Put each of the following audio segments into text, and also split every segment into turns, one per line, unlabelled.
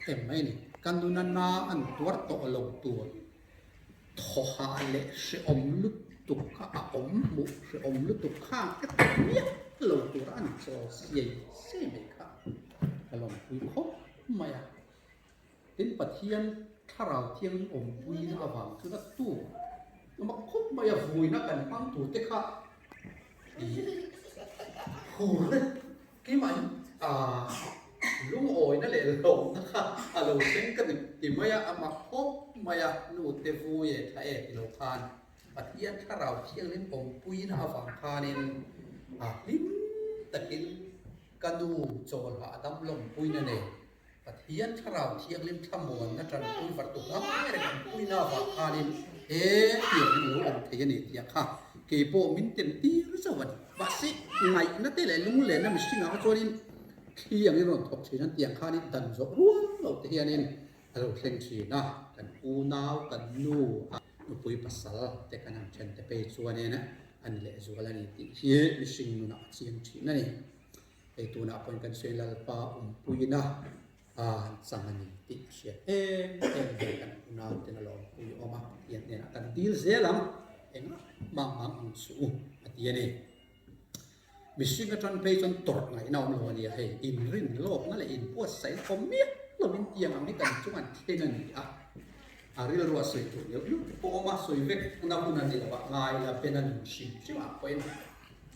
เอ็มไม่นี่กันดูนานาอันตัวโตลงตัวทหารเละเสอมลุกตุกข้าอมมุเสอมลุกตุกข้างก็เนี่ยลงตัวอันโซเสียเสียไม่ค่ะกำลังคุยคบไม่อะเป็นปะเทียนถ้าเราเทียนอมปุยนะวังคือนักตู้มาคบไม่อะหุยนักกันฟังถูกแต่ค่ะโหเลยกี่มันลุงโอยนั่นแหละลงนะคะเราเช่นกันที่ไม่อะมาคบไม่อะนูเตฟูเย่ถ้าเอกโลคานปะเทียนถ้าเราเทียนเล่นอมปุยนะวังคานินลิ้นตะกินกันดูโจรหาดำลงปุยนั่นเองปะเทียนถ้าเราเทียนเล่นขมวนนะจันปุยฝัดตุกนะไม่ได้กันปุยนะวังคานินเทียนรู้องเทียนนี่เทียค่ะเก็บโปมินเต็มที่รู้สึกว่าบัสิไงนั่นแต่เลยลุงเลยนะมิสิงเอาโจรินที่อย่างนี้เราถกเถียงเตียงข้านี่ดันจบร่วงเราเทียนนี่เราเล่นชีนะกันอูนาวกันนูปุยภาษาแต่กันนั่งเช่นแต่ไปชัวเนี่ยนะอันนี้แหละชัวแล้วนี่ที่เฮียมิสิงนูนะเสียงชีนั่นนี่ไอตัวน่ะเป็นกันเสียลปาปุยนะสังมันนี่ที่เสียกันอูนาวเต็นลองปุยออกมาเทียนเนี่ยกันดีเสียลำเองมังสูอันนี้นี่มิสิงกันไปจนตรไงน้องเราเนี่ยให้อินรินโลกนั่นแหละอินพวกใส่คอมเมียเราเป็นเตียงอันนี้กันจุกันเท่นั่นนี่ari la ruas itu yo po ma soi vek na puna ni la ngai la penan sim sima poin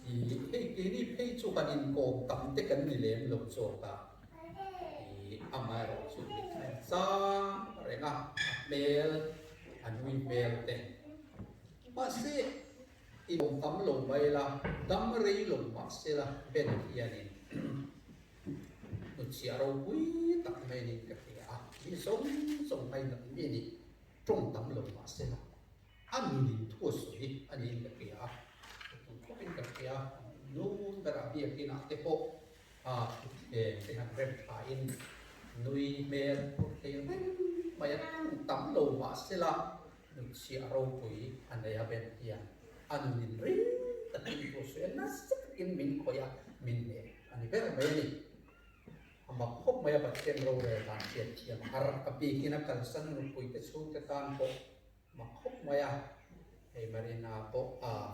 I ke ni pei chu kan in ko tam te kan ni lem lo cho ka I amai ro chu ni sa re na mel anui mel te pa se I bom tam lo bai la dam rei lo ma se la ben ya ni no chia ro pui tak me ni ka ya ni song mai na ni ni trong tấm lòng mà xem anh nhìn thua suy anh nhìn cái kia tụi có bên cái kia luôn đã làm việc cái nào thế bộ để cái hàng rem phải nuôi mẹ thì mà tấm lòng mà xem là được xia rau quỷ anh ấy bên kia anh nhìn rí tất nhiên thua suy nó rất in mình coi mình nè anh ấy biết là mấy này mà khóc mấy bạn xem rồi làm chuyện chuyện har api kina kan san nu pui te chu te tan po mà khóc mấy ai marina po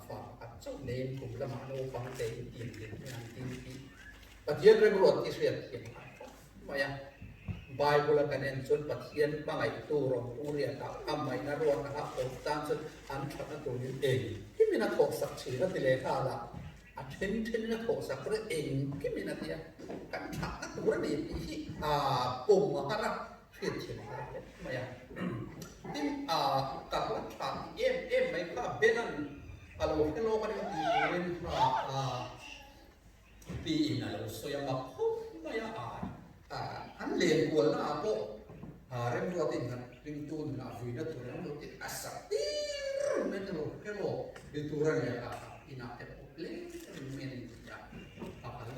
fa at chu nem kum la ma no pang te tin tin ti pathian re bro ti suyat ti mấy bible kan en chun pathian bangai tu ro uria ta amai na ro na ha o tan chun an thana tu ni ki mina thok sak chi na ti le kha la chen na thok sak re ki mina tiกันถักนักตัวนี้ที่ปุ่มอะไรเขียนเขียนอะไรมาอย่างที่กับหลักฐานไม่ก็เป็นนั่นเราให้โลกนี้เป็นปีนั่นเราสวยมากมาอย่างอันเลี้ยงวัวละโบเรื่องตัวติดนั่นเรื่องตัวนั่นวินาทีนั้นเราติดอาศัยไม่ต้องเราให้โลกเป็นตัวอะไรอินาเตปเล่ไม่ได้จะอะไร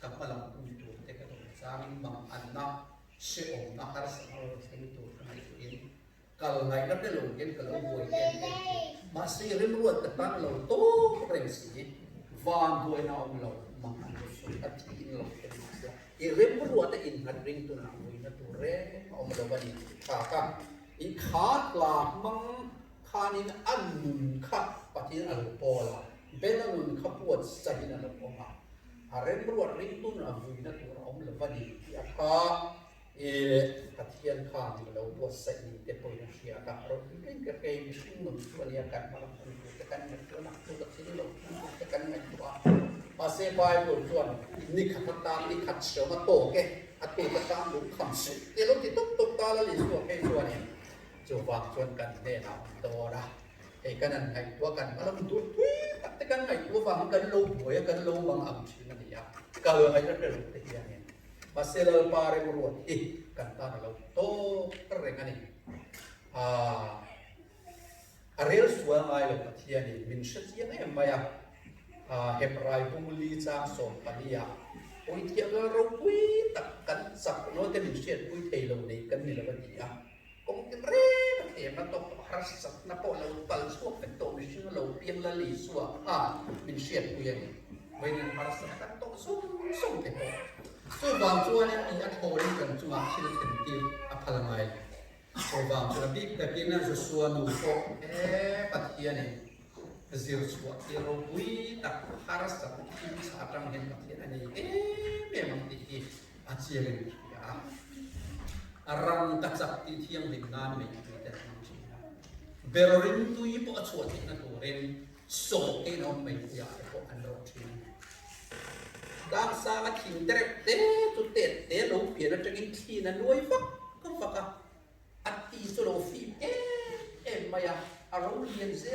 kapalang punto teka to sa aming mga anak siya nakarasangan sa ito kanayin kalangay na dalugin kalaboy masirin ruwad katang law to prensi van doy na umlaw mga anuso at inlaw kanisa irin ruwad na inhadring to na amoy na to re maumlawan ni kaka ikhat la mang kanin anun ka pati alpola benanun kapuat sa hinalapola Aren beruat ringtu na vina tu orang levadi apa katian kami kalau buat saya ni depois na siya ka ro ring ka kay mismo baliakan malam itu tekan mereka nak tu kat sini lo tekan mereka pasal Bible tuan ini kata ni kat siapa to ke atau kata lu kamsu kalau kita tuk tala li suah ke suah ni coba tuan kan dena tora kanan hai tua kan malam itu tekan hai tua faham kan lo boy kan lo bang am sini dia kalau hai kan lo dia ni masih pare beruat kan tanah lo to keren ni Ariel suang ay lo patia ni minset yang maya Hebrai pumuli sa so palia oi tiang ro pui takkan sak no te minset pui thelo ni kan ni lo dia kung re na to harus na po lo pal so to minset lo piang la li suwa minset pui yan when harus na to so te po so vang chuan in a thori kan chuma thil then ti a phalangai so vang chuan big takin a Joshua nu ko pathian ni zir chua ti ro pui tak haras tak ti sa tang hen pathian ani me mang ti hi a chiang ni ya arang tak sak ti thiang din nan me ti ta berorin tu i po chua ti na to ren so ke no me ya ko an ro thi đang xa cái thìn đẹp thế tụi tết lâu phía nó trên khi nó nuôi phắc không phắc à ăn tí số lâu phim em mày à lâu liền sẽ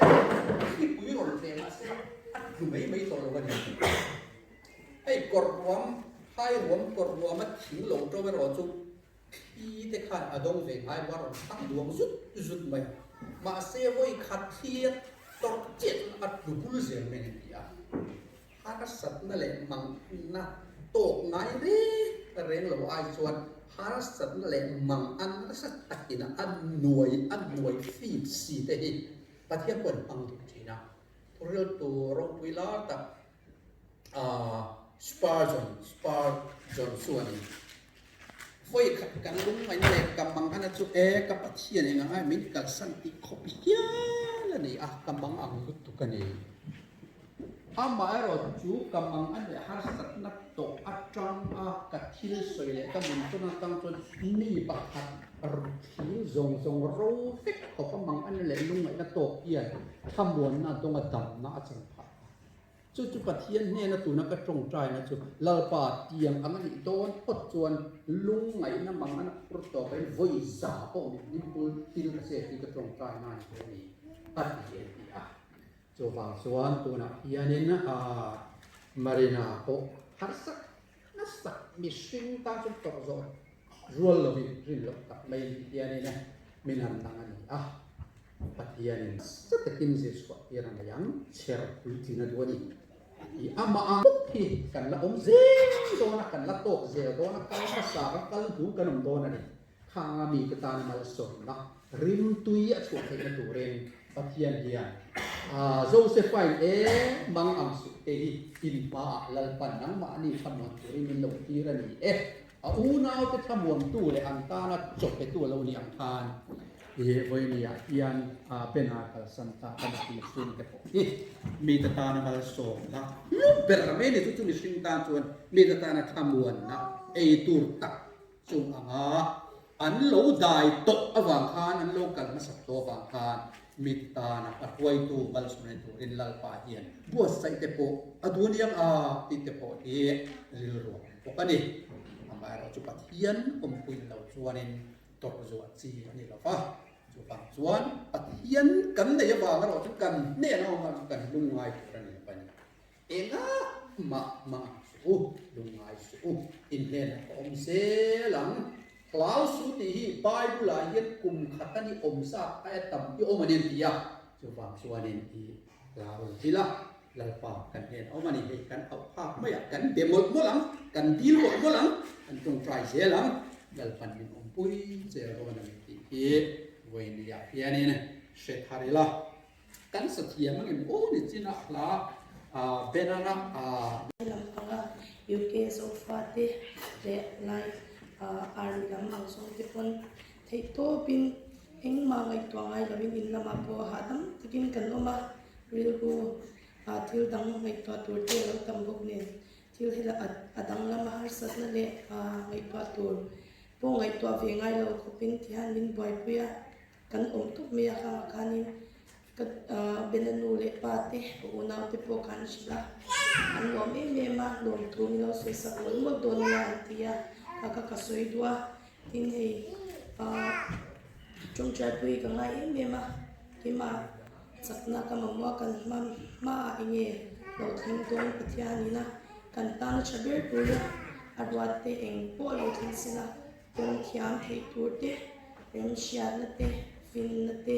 khi quý rồi về mà sẽ ăn cứ mấy tổ lâu gần hay cột vóm hai vóm cột vóm mất thìn lâu cho cái rồi chung khi thế khăn ở đông về hai vào tăng luồng rút mày mà xe với khát thiệt tọt chết ăn đủ bún riêng mình đi à harasat na le mang na tok ngai re reng lo ai chuan harasat na le mang an rasat takina an nuai fi si te hi pathian pon pang thina real to ro wila ta Spurgeon suani foi kan lung mai le kamang ana chu ka pathian enga ai min kal santi khopia la ni kamang ang tu kani amai rồi chú cầm bằng anh để hát sạch nát tổ atram cắt thil sợi lệ các mình cho nó tăng cho ni bạc hạt thil rong rô phết có cầm bằng anh lệ lung lại nát tổ kia tham muốn là tông ở đầm nó chẳng phải chú bát thiên nè nó tụi nó cái trồng trái nó chú lợn bát tiềm anh ấy đón bắt chuan lung lại nó bằng anh bắt tổ cái voi giả bộ đi bơi thil cái xe thì cái trồng trái này cái này ăn gì à so vang suan tu na hianin marina ko harsak nasak mishing ta chu to zo rual lo rin lo tak mai hianin na minam tangani pathianin satakin je so irang yang cher putina duani I ama ang hi kan la zeng do na kan la tok ze do na kan sa sa kan du kan do na ni khanga mi ka tan mal so na rim tui a chu thei na tu ren pathian hian Josephine mang ang su te in pa lalpan nang ma ni thamon turi min lo ti ra ni unaw te thamon tu le ang ta na chok te tu lo ni ang than voi ni ya ian pena kal santa kan ti sin te po mi ta ta na mal so na ber me ni tu ni sin ta chuan mi ta na thamon na tur tak chung anga an lo dai to awang khan an lo kal ma sak to awang khan mita na patway tu balsunan tu in lalpa hiyan buwas sa itepo aduniyang ti tepo di rilro o kani amaro chupat hiyan kumpuin law chuanin torzuat si ni lafa chupang chuan pat hiyan kan na yawa ngaro kan ne no kan lungay turan ni pani enga ma su lungay su inhen om se lang Klaus suti hi Bible hian kum khatani omsa ai tam pi omanin tia chuwang suanin I Klaus hila lalpa kan hen omani he kan au pa maya kan demol molang kan dil molang kan tong try selang lalpan min ompui je ro na ti hi voin ya hianin she tharila kan sathia mangin o ni china la benana
UK so fate le life arigam also tipon thei to pin eng ma ngai to ngai lovin in lama po hadam takin kan loma real go thil dang ngai to tur te lo tam bok ne thil hela adang lama har sat na le ngai to tur po ngai to ve ngai lo khopin thian min boy puya kan tu me kha khanin benanu le pate una te po kan shila an lo me ma lom tu mi lo se sa mo don ya tia kaka kasoi dua tin hei trong trái pui ka ngai me ma ki ma sakna ka mamwa kan ma inge lo thing ton pathia ni na kan tan chaber puya adwat te eng po lo thing sina ton thiam thei tur te ren shia na te fin na te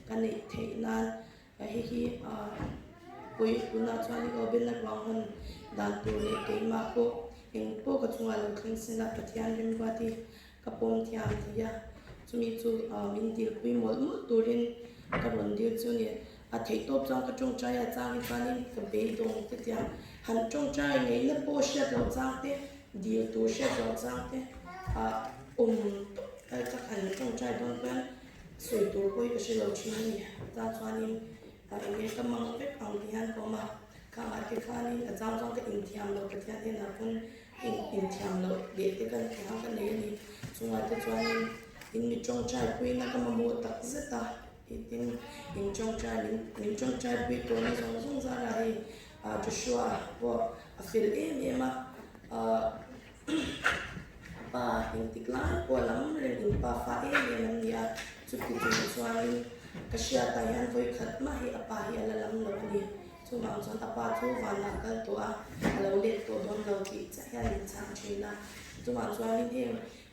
kan ei thei nan hi pui una chani go ben na wang dan tu le ke ma ko eng po ka chunga lo thing sina pathian rim wati kapom thiam thia chumi chu min dil pui mol mu turin ka ron dil chu ni a thei top chang ka chung chaya chang panin ka be dong te tia han chung chai ngei na po sha lo chang te deal tu she zo chang te chắc hẳn trong trai đông quen sủi tủ quay cái sự lâu chín này ra cho nên anh ấy tâm mang vết bằng thì anh có mà cả cái pha nên là giao trong cái hình thiam lâu cái thiên là con hình thiam lâu để cái cần cái này thì chúng ta cho nên in trong trai quay nó có mà mua tắc rất ta in trong trai quay tôi nó giống ra đây Joshua và Phil em mà pa intiklan po lang rin pa fa em niya suki suwali kasi tayan voi khat ma hi apa hi alalam lo ni chu ma chon apa thu van la kal to a alo le to don lo ki cha ya in chang china chu ma suwali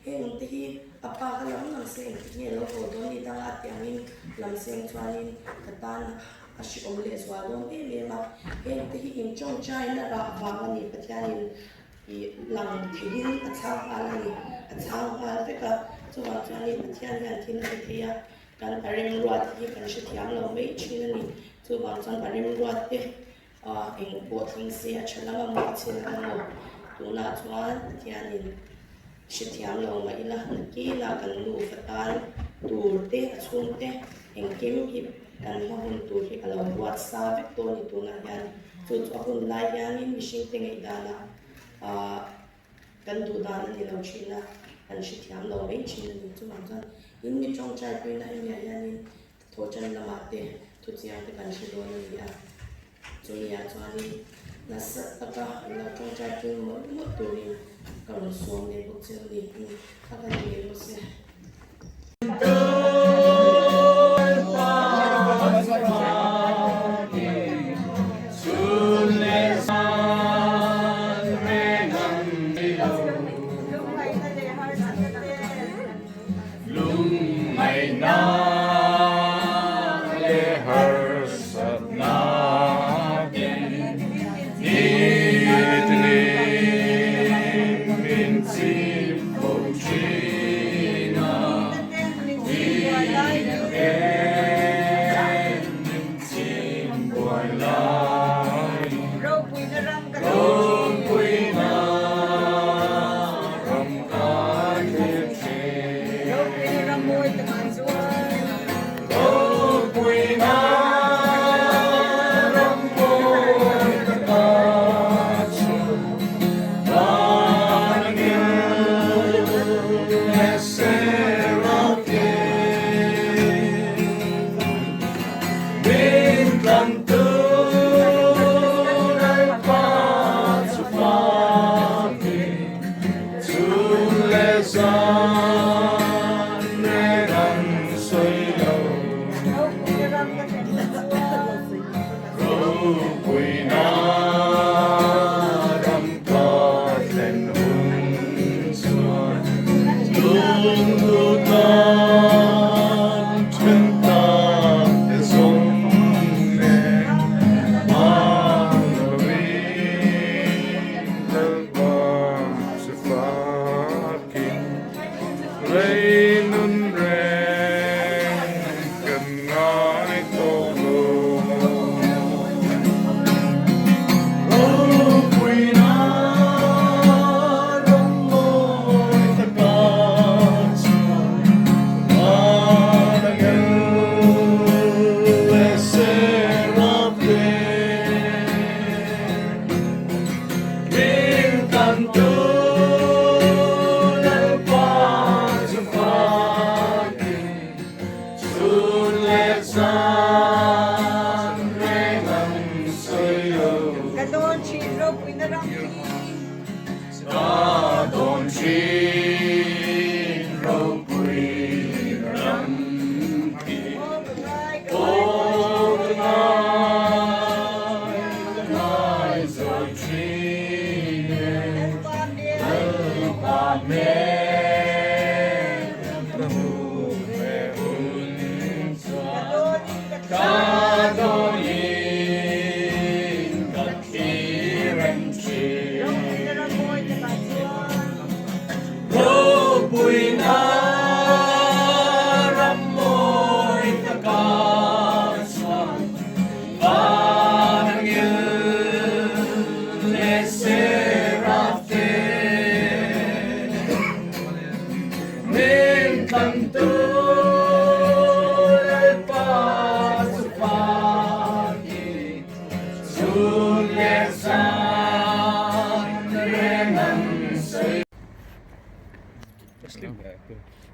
he te hi apa ka lam nang se ni lo ko don ni ta at yamin lam seng suwali katan ashi omle swalom em ma he te hi in chong chai na ra wa ni patyanin lòng thì hin ở sau hoa với cả cho vào cho nên là thiên nhiên thiên nhiên thì cần phải đem ruột thì cần sẽ thiam lòng mấy chuyện này cho vào cho phải đem ruột thì anh bộ thằng xe cho nó mà một chuyện là một tụ là cho thiên nhiên sẽ thiam lòng mấy là kỹ là cần đủ phải tan đủ té xuống té anh kiếm hiệp cần hoa hôn đủ thì là ruột xa với tôi thì tụ là yan cho hôn lại yan mình sinh tiếng ấy đã là cần đủ đàn thì lâu chi là cần sẽ thiam lâu mấy chi là chúng mình cho những cái trong trái cây này nhà nhà nên thổ chân là mát để thu chi thì cần sẽ đôi như vậy cho nhà cho đi là sợ tất cả là trong trái cây mỗi tuổi còn xuống để bốc chân đi các cái gì cũng sẽ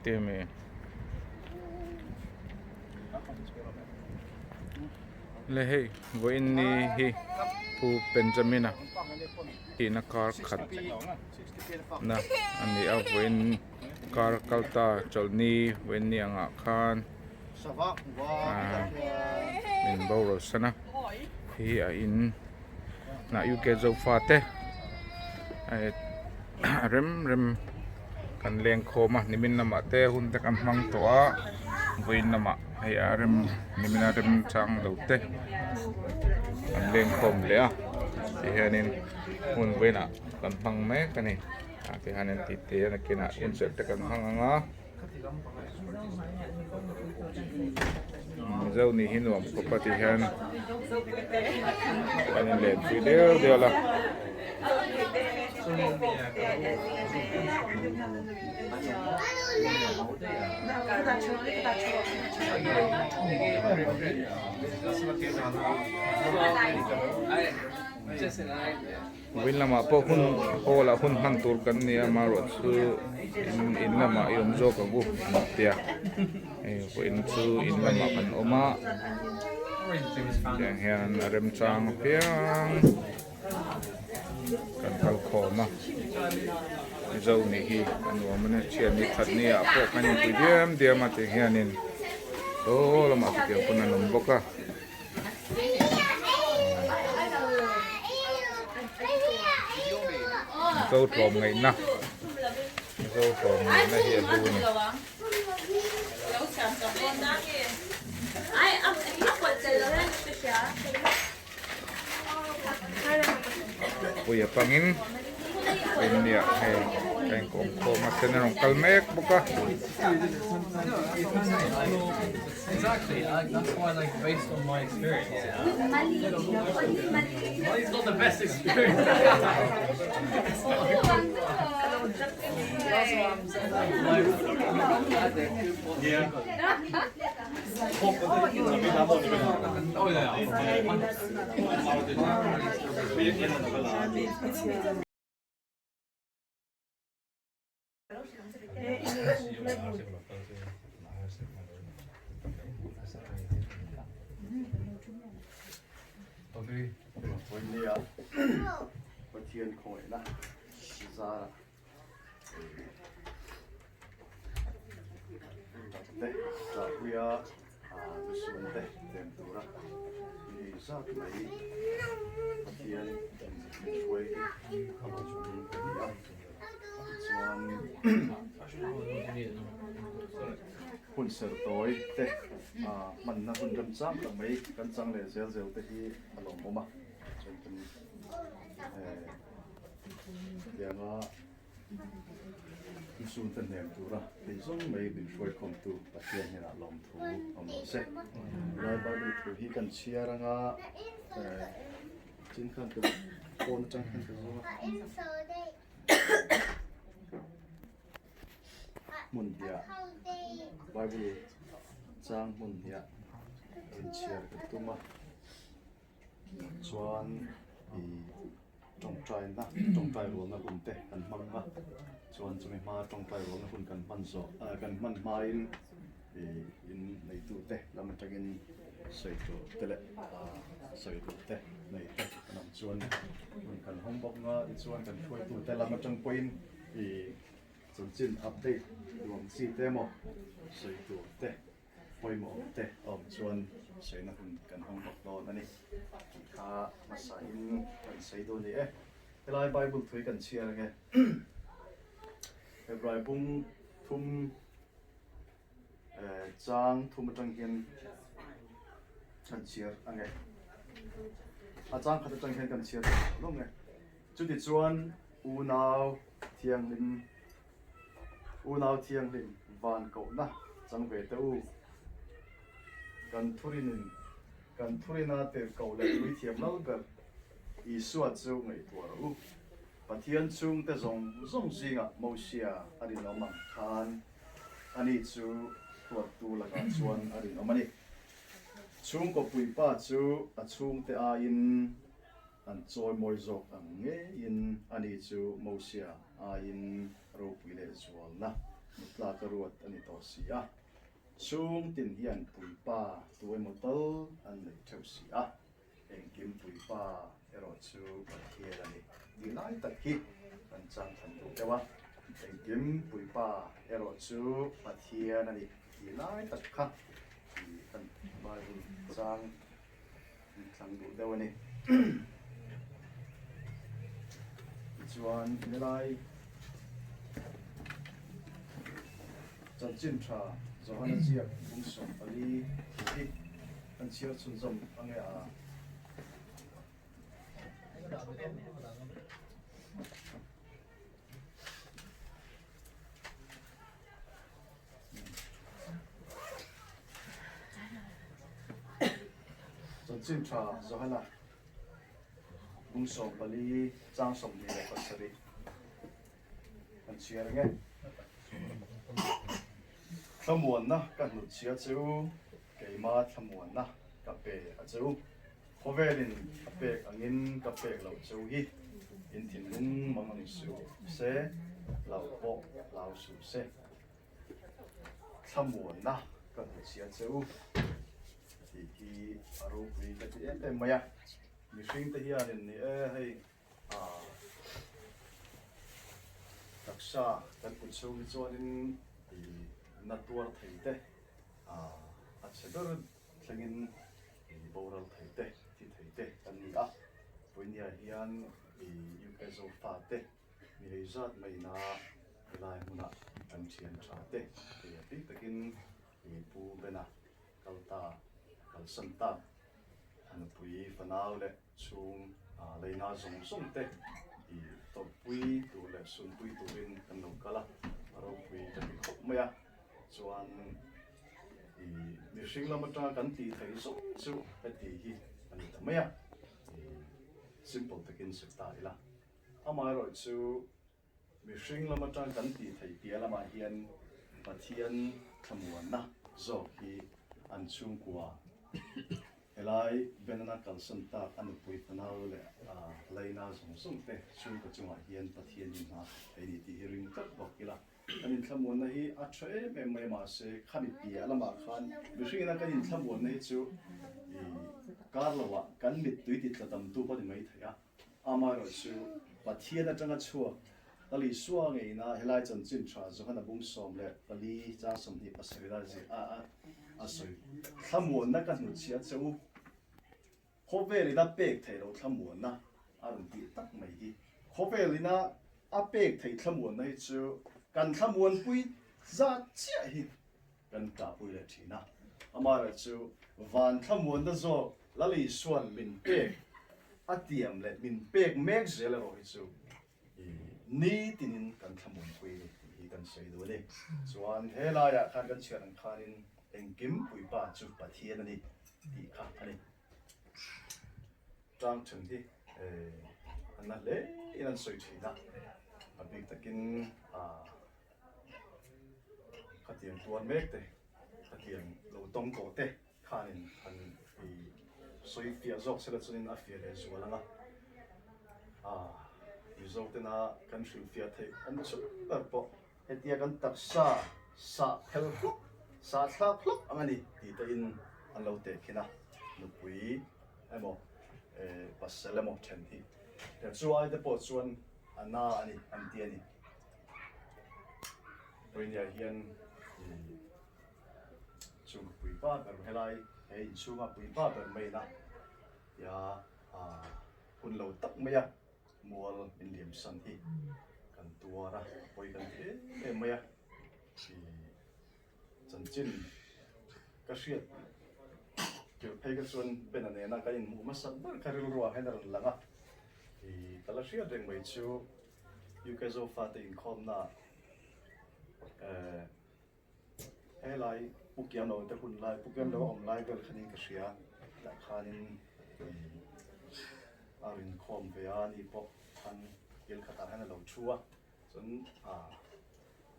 teme le hey voin ni hi pu Benjamina hi na kar khat na ani a voin kar kalta cholni voin ni anga khan min boro sana hi a in na yu ke zo fa te ai rem rem kan leng khoma nimin nama te hun te kan mang to a voin nama ai a rem nimina rem chang lo te kan leng khom le a ti hanin hun voina kan mang me kani ti hanin ti te na kina un se te kan mang anga zau ni hinuam ko pati han kan len video dia la Win lama po hun hola hun hantur kan ni amarot su in lama yom zo ka bu tia ko in su in lama kan oma yang hian rem chang piang kan kal khoma zo ni hi kan wa mane chian ni that ni a po kan pu diam ate hianin to lama ti ko na nom boka câu trộm ngày na câu trộm ngày na hiện luôn bây giờ pangin bên địa hay cái công cô mà tên là kalmek buka
Exactly, that's why, like, based on my experience, Mali's not the best experience. Yeah. Oh, yeah.
Wendia Patien Koina Zara Te Japuya Visunte Tempura Izak Mai Patien Shui Kalajun Dia Chuan hun ser toy te man na hun ram chang ka mai kan chang le zel zel te hi alom moma chen kan nga sun ten nem tu ra te zong mai bin shoi kom tu pathian hena lom thu am se lai ba lu thu hi kan chia ra nga chin khan ka kon chang khan ka zo mun dia Bible chang mun dia in share ka tuma chuan I trong trai ro na hun te kan mang ma chuan chumi ma trong trai ro na hun kan man so kan man ma in nei tu te lam tagin sei tu tele sei tu te nei te nam chuan kan hong bok nga I chuan kan thoi tu te lam tang point chun chin update luang si te mo sei tu te poi mo te chuan sei na hun kan hong bok do na ni kha masain kan sei do ni Elai Bible thui kan chia ge Hebrai bung thum chang thum tang hian kan chia ange a chang khat tang hian kan chia lo nge chu ti chuan u nau thiang lim van ko na chang ve te u kan thurina te ko le lui thiam lo ber I suat chu ngai tur u pathian chung te zong zinga mosia arin omang khan ani chu tuat tu laka chuan arin omani chung ko pui pa chu a chung te a in an choi moi zok ang nge in ani chu mosia a in ro pui le chual na la karuat ani to sia chung tin hian pui pa tuai motal an nei theu sia eng kim pui pa ero chu pathian ani di lai tak hi an chang than tu dewa eng kim pui pa ero chu pathian ani di lai tak kha di kan bai chang chang du dewa ni chuan ni lai chân chân trà rồi hắn chia cũng sống ở đi đi hắn chia chân rộng anh ấy à chân chân trà rồi hắn là cũng sống ở đi trang sống đi là có sự đi hắn chia nghe thăm muộn na các nụ chia chiu cái mà thăm muộn na cà phê à chiu có vẻ nên cà phê anh in cà phê lâu chiu hi in thiên lung mang mang su se lâu bộ lâu su se thăm muộn na các nụ chia chiu thì aru quý cái gì em mày à mình sinh tới hiện nên hay à đặc sa các cuộc sống cho nên thì natural thấy thế à sẽ đó thằng boral thấy thế thì thấy thế anh đi à với nhà hiền thì yêu cái số phát thế vì rất mấy na lại muốn anh chiến trả thế thì biết tất nhiên thì bu bên à câu ta câu sân ta anh bùi phần nào đấy chung lấy na dùng sung thế thì tập bùi tu lệ sung bùi tu bên anh nấu cả là rồi bùi cái khóc mấy à chuan thì mình sinh ra một trang cảnh thì thấy số số cái thì anh ta mấy à thì simple tất nhiên sự tại là mà rồi chú mình sinh ra một trang cảnh thì thấy bia là mà hiền mà thiên tham muốn na rồi thì anh chung qua lại bên na cần sân ta anh bùi phần nào lệ lấy na dùng sung thế chung cái chung hiền mà thiên như na cái thì riêng tất bọc kia là anh tham muốn này à chơi mẹ mẹ mà sẽ khăn bia là mà khăn mình sinh ra cái tham muốn này chú cả là cái mít túi thịt là tầm tu bao nhiêu mấy thấy à mà rồi chú mà thiên là chẳng có chua là lý số ngày na hay là chân chân trả rồi hắn là bung xóm lệ là lý cha xóm thì bớt sẽ ra gì rồi tham muốn na cái nụ chia chú khó về lý na bẹt thấy đâu tham muốn na anh đi tắc mấy đi khó về lý na bẹt thấy tham muốn này chúกันทำวนปุยจะเชี่ยหิกันกาปุยเลยทีนะอามาร์จูวันทำวนนั่นโจละลิส่วนมินเป็กอัดเตียมเลยมินเป็กแม็กซ์เลยเราจูนี่ตินินกันทำวนปุยนี่กันใช้ดูเลยส่วนเฮลายะขันกันเชื่อนังขันินเอ็งกิมปุยป้าจูปะเทียนนี่ดีค่ะอันนี้จังถึงที่อันนั้นเลยอันนั้นสวยทีนะมาบิ๊กตะกินขัดเตียงตัวเมกเตะขัดเตียงเราต้องโกเตะข้านินอันสวยเฟียจอกเสร็จสุนินอาเฟียเลยจัวละนะอยู่จอกเตนะกันฟิลเฟียเทอันชุดแบบพอเฮตียกันตักซาเฮลฟุซาทลาคลุกอันนี้ตีตะอินอันเราเตะขี้นะนุปุยไอ้โมปัสเซเลโมเชนทีแต่ชัวไอ้เตะปอดชวนอันน่าอันนี้อันเตียนี่วันนี้เฮียนช่วงปุยป้าแบบเฮลัยเฮ้ยช่วงปุยป้าแบบไม่นะอย่าคุณเราตักไม่อะมัวเป็นเหลี่ยมสันทีกันตัวนะปุยกันที่ไม่อะจันจินก็เสียดเกี่ยวกับเพศส่วนเป็นอันนี้นะก็ยังมุมาสับบ้านคาริรัวให้นั่นละนะแต่ละเสียดเรื่องไม่ชิวอยู่แค่โซฟาติงคอมนะให้ไล่ปุกยามเราแต่คุณไล่ปุกยามเราอมไล่ก็คันนี้ก็เสียแต่คันอารินคอมเวียนี่พวกคันเกี่ยวกับการให้เราชัวส่วนอี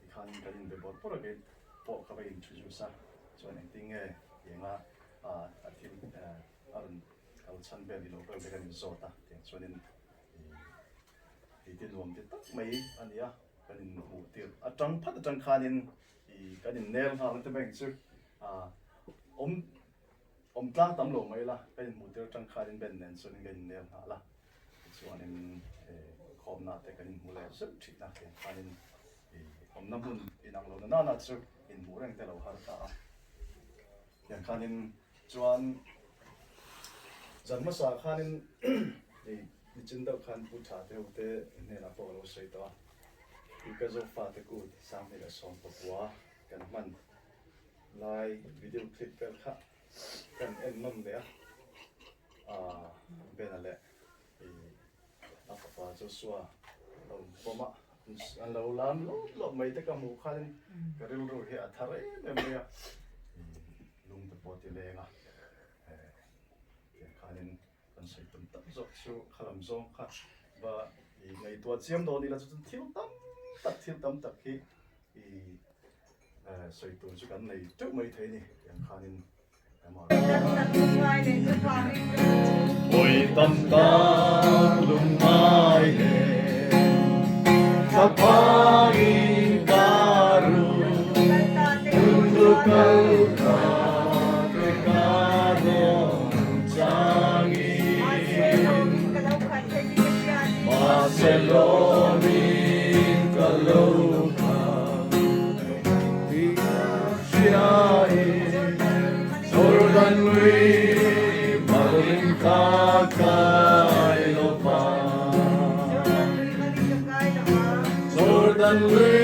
กคันก็ยินไปบอกพวกเราเป็นพวกเขาไปอินทรดิวซ์ส่วนอย่างที่เงี้ยอย่างว่าอาทิตย์อารินเขาชันแบบนี้เราก็ไปกันโซตาส่วนนี้ที่รวมที่ตั้งไม่อันนี้ kan in hu tir atang phat atang khanin I kan in nel ha te beng chu om tlang tam lo mai la kan in hu tir atang khanin ben nen so ni kan in nel ha la chuan in khom na te kan in hu le sep thik na ken khanin om na hun inang lo na na chu in hu reng te lo har ta yang khanin chuan janma sa khanin ni chinda khan pu tha te ute ne na po lo sei to because of fa te ku sang me la song po wa kan man lai video clip pel kha kan en nom le ben ale a pa Joshua lo poma an lo lam lo mai te ka mu khan ka ril ro he a thare me me ya lung te po te le nga khanin kan sei tum tam zo chu khalam zong kha ba ngai tua chiam do ni la chu thil tam tak hi sei tu chu kan nei tu mai thei ni yang khanin oi tam ta lung mai le sa pai karu tu kal ka Barcelonin kaluka Jordan Lui Malin kakay lopa Jordan Lui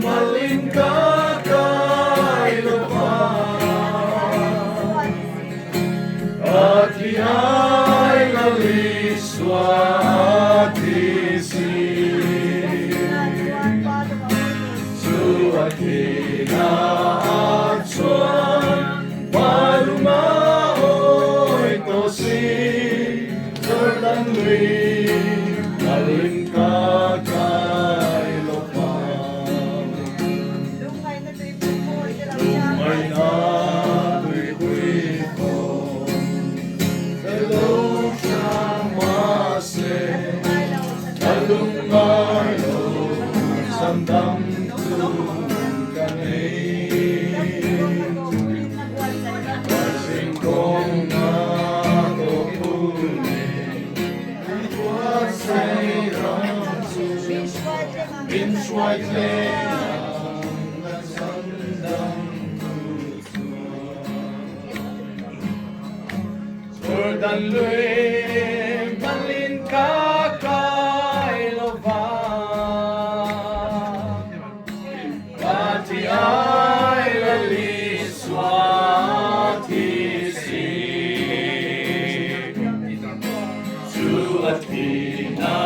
Malin kakay lopa At hiyay laliswa Jordan Lui Malin kakay lopa Pati ay laliswa tisi Chuat kina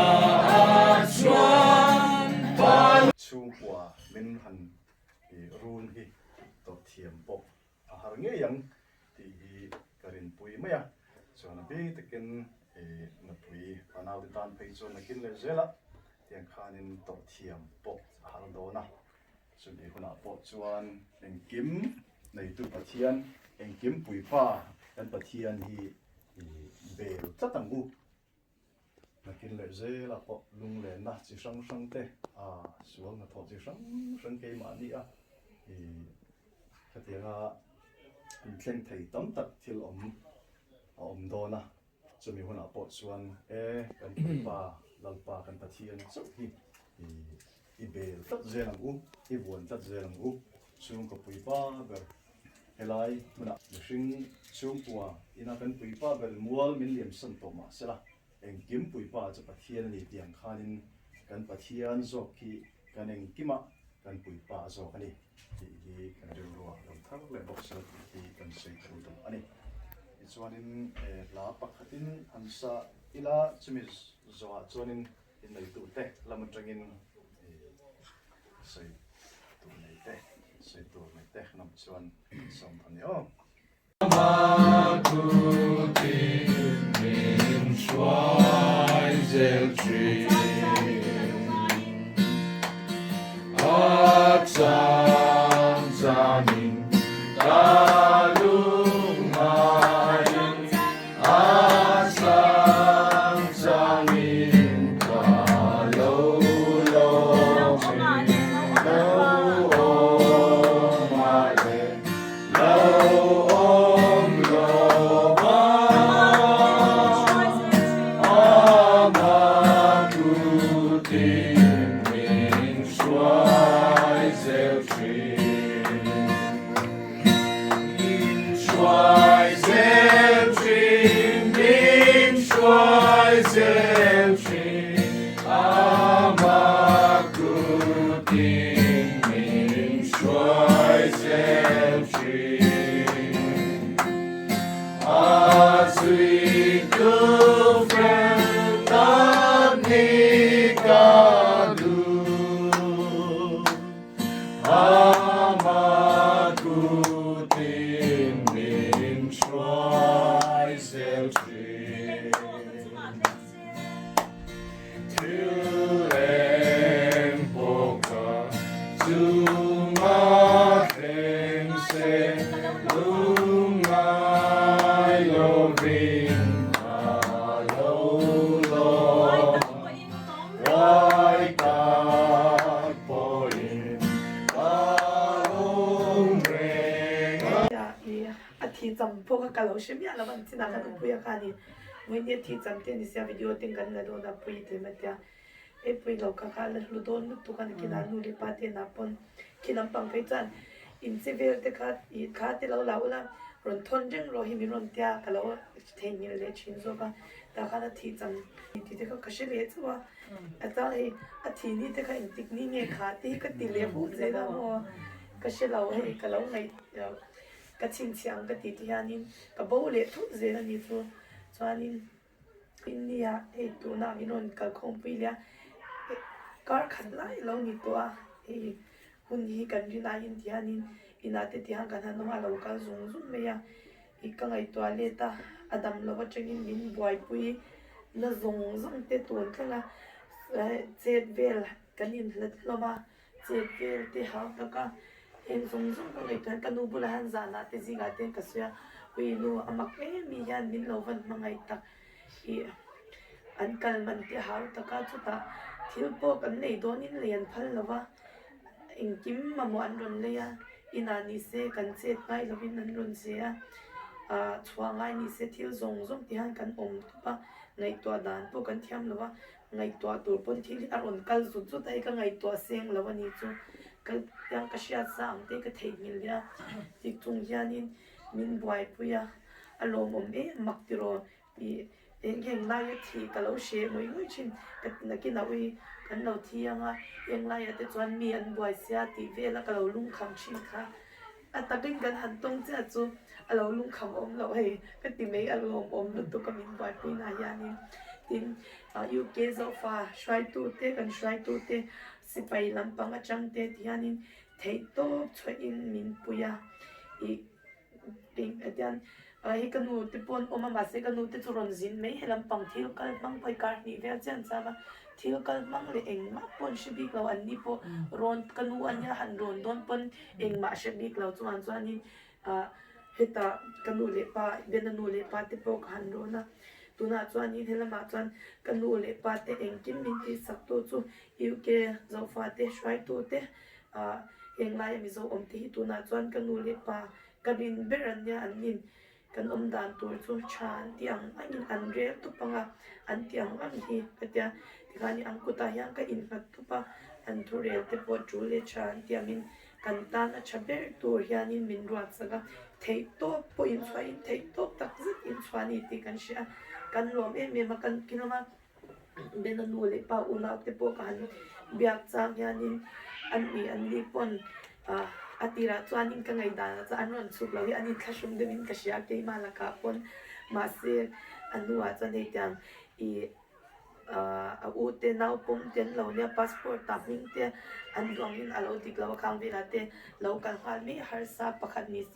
at swan Chungwa min han run hi to thiam pop har nge yang ti karin pui maya chona bi takin na pui anaw tan phei chon nakin le zela tiang khanin to thiam pop har do na chumi huna po chuan engkim nei tu pathian engkim pui pa kan pathian hi bel chatangu nakin le zela po lung le na chi sang sang te suang na tho chi sang sang ke ma ni khatia thleng thei tam tak thil om do na chumi huna po chuan kan pa lalpa kan pathian chu hi I bel tat zelang I buan tat zelang chung ko pui pa ber helai muna mishing chung puwa ina kan pui pa bel mual min liam san to ma sela eng kim pui pa cha pathian ni tiang khanin kan pathian zo ki kan eng kima kan pui pa zo ani hi kan ro ro thang le box hi kan sei thu to ani chuanin la pakhatin ansa ila chumi zo chuanin in nei tu te lam tangin sei tu nei te nam chuan som ani min schwein zel tree zanin dalung ayin asang sangin kalolo
se lung ai lo vinh a lo lo Wai ta po in a long reng
อาทิตย์จำพวกกันเราใช่ไหมแล้ววันที่นั่งกันปุยกันนี่วันนี้ที่จำเต็นเสียวิดีโอเต็งกันแล้วโดนปุยเต็มเดียปุยเราค่ะแล้วลุโดนลุตุกันกินนูริปาเตนับปนกินน้ำปังไปจันอินเซเวลเตค่ะอีค่ะที่เราเล่าละรอนทนจังเราหิมิรอนเตียกันเราเทนิเลชินโซกันแต่ค่ะที่จำที่เด็กก็เฉลี่ยตัวอาจารย์อาทิตย์นี้เด็กอินติกนี่เนี่ยค่ะที่ก็ติเลบุเจนะโมก็เฉลี่ยเราให้กันเราในก็ชิงเชียงก็ติดที่อันนี้ก็บอกเลยทุกเรื่องนี้ตัวส่วนนี้ปีนี้ตัวน้ามีนนก็คงปีนี้ก็ขัดไล่เรานี่ตัวหุ่นที่กันอยู่ในอินเดียนี่อินอาทิตย์ที่ห่างกันนั่นมาเราก็ส่งส่งไปก็ไงตัวเล็กตาอดัมเราก็จะกินมินบ่อยปุยน่าส่งส่งเตตัวกันละเจ็ดเวลกันยินเล็ดเรามาเจ็ดเวลที่ห่างแล้วก็ส่งก็เลยตัวกันดูบุหรี่จานน่ะที่สิงห์เต็นก็เสียวินูอามักมียันมินเราวันมังไงตักอันกันมันที่ห่างตะก้าชุดตาที่พวกกันในโดนเรียนพันแล้วว่ากิมมาหมวนรนเลยอินานิเซกันเจ็ดไงแล้ววินันรนเสียชัวไงนิเซที่ส่งที่ห่างกันทุบไงตัวด่านพวกกันเทียมแล้วว่าไงตัวตัวปนที่อารมณ์กันสุดๆไอ้ก็ไงตัวเสียงแล้ววันนี้จู่ก็ยังก็เสียสามเด็กก็เทียมิลยาที่ตรงยานินมินบวยปุยอารมณ์มักติโรเห็นไล่ที่ก็เราเชื่อมวยชินก็นักกินเอากันเราเที่ยงยังไล่แต่จวนมีอันบวยเสียตีเวแล้วก็เราลุ่งคำชินค่ะแต่เป็นกันหันตรงเจ้าจู่เราลุ่งคำเราก็ติไม่อารมณ์ลุตุก็มินบวยปุยนายานินทีอยู่เกซอฟ้าช่วยตัวเตกันช่วยตัวเตสิไปลำปังจังเตที่อันนี้เทโต้ช่วยมินปุยอีปิงอาจารย์กันนูที่ปนมาเสกันนูที่จุรนจินไม่ให้ลำปังที่กันมังไปการนี่เวลเจนซาบะที่กันมังเลยเองมาปนชิบิกเราอันนี้ปนรอนกันนูอันนี้หันรอนโดนปนเองมาชิบิกเราจวนนี้เฮตากันนูเลปาเบนนูเลปาที่ปกหันรอนนะตัวน่าจวนนี้เทลมาจวนกันนูเลปาเตเองกินมินที่สักตัวจูอยู่เกเจ้าฟ้าเตช่วยตัวเตเองไล่มิโซที่ตัวน่าจวนกันนูเลปากันบินเบรันเนี่ยอันนี้กันดานตัวจูชานที่อันนี้อันเรียตุปังอันที่อันนี้ก็เดียที่การนี้อันกุตายังก็อินกัดตุปะอันทุเรียนที่ปวดจูเลชานที่มินกันตานะชับเบร์ตัวยันมินรัวสักเทโต้ปอินสวายเทโต้ตักซิอินสวานีที่กันเชียกันรวมเมมากันกินมาเบนนูเลปาอุนาที่ปวกกันเบียกจางยันอันนี้ปนอาทิระจวนนินกันไงดาจะอันนั้นสุกแล้วอันนี้ข้าชมเดมินข้าเชียเกย์มาละค่ะปนมาเสียอันนู้นจะได้จังอูเตนเอาปุ่มเตนเราเนี่ยพาสปอร์ตตัดนิ่งเตอันดวงนินเราติดเราข้างเวลาเตเรากันขวานไม่หาซาปะขัดนี้เส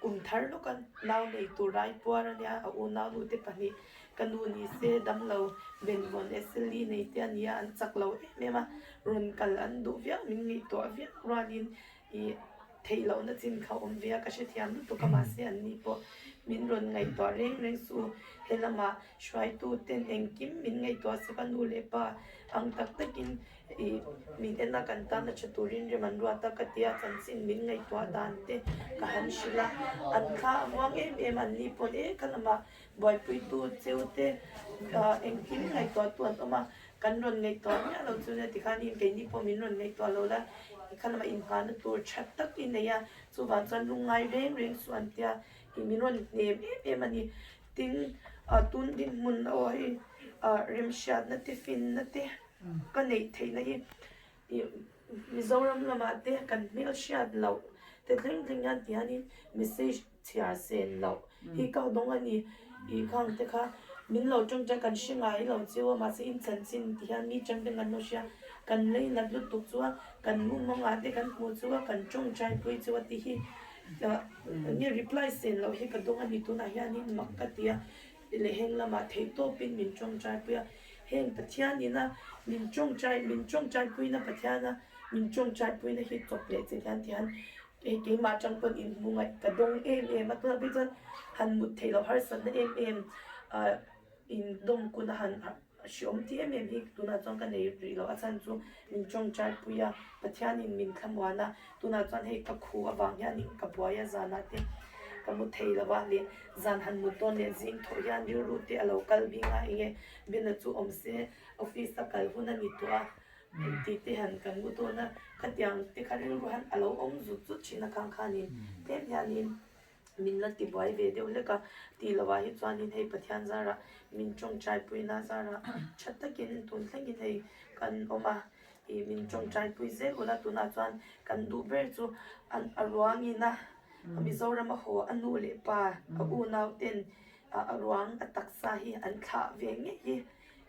กุมทาร์ลูกันเราในตัวไรปัวเนี่ยอูน่าอูเตปนี่กันดูนี่เสดำเราเป็นวันเอสลีในเตียนยาอันสักเราเนี่ยมารุนกันอันดูเวียมินมีตัวเวียรัวนินเทเราเนี่ยจินเขาเวียก็เชียมตัวก็มาเสียนี่ปะมินรุนไงตัวเร่งสู้เฮลมาช่วยตัวเต็นเองกิมมินไงตัวสกันดูเลยปะอังตักตะกินมินเอ็นนักกันตานะชัตุรินเรมันรัวตะกัตยาจันสินมินไงตัวดานเตกหันชิลาอันข้ามวางมันนี่ปะกันมาบ่อยปุยตัวเจ้าเตเองกิมไงตัวตัวมากันรุนไงตัวเนี่ยเราจะเนี่ยที่ข้านี่เป็นนี่ปะมินรุนไงตัวเราละkan ma in han tur chat tak in ya chu ban chan lungai reng suan tia iminon ne mani tin tun din mun o rim shat na te fin na te kan nei thei na hi mizoram lama te kan mil shat lo te tling yan ti ani message chia sen lo hi ka dong ani I khang te kha min lo chung cha kan shingai lo chiwa ma se in chan chin ti han mi chang den an no sha kan lei na lu tu chuwa kan mu mong a te kan mu chuwa kan chung chai pui chuwa ti hi ni reply sen lo hi ka dong ani tu na hian in mak ka tia le heng lama thei to pin min chung chai pui heng pathian ni na min chung chai pui na pathian na min chung chai pui na hi top le che kan ti han cái mà trong quân in mu ngai ka dong em mà tôi bây giờ han mut thei lo har san em in dom kun han shom ti em hi tu na chong ka nei ri lo achan chu min chong chai puya pathian in min khamwana tu na chon hei ka khu awang ya ning ka boya zana te ka mu thei lo wa le zan han mu ton le jing tho yan ri ru te alo kal bi nga inge bin chu om se office ta kal hun ani to a ti te han kan mu to na khatyang te khalil ru han alo om zu chu china khang khanin te yanin min la ti boy ve de le ka ti lawa hi chuanin hei pathian zara min chong chai puina zara chatta kin tun thlengin hei kan oma i min chong chai pui ze ula tuna chuan kan du ber chu an arwangina mizoram a ho anu le pa a u nau ten arwang a taksa hi an thla ve nge hi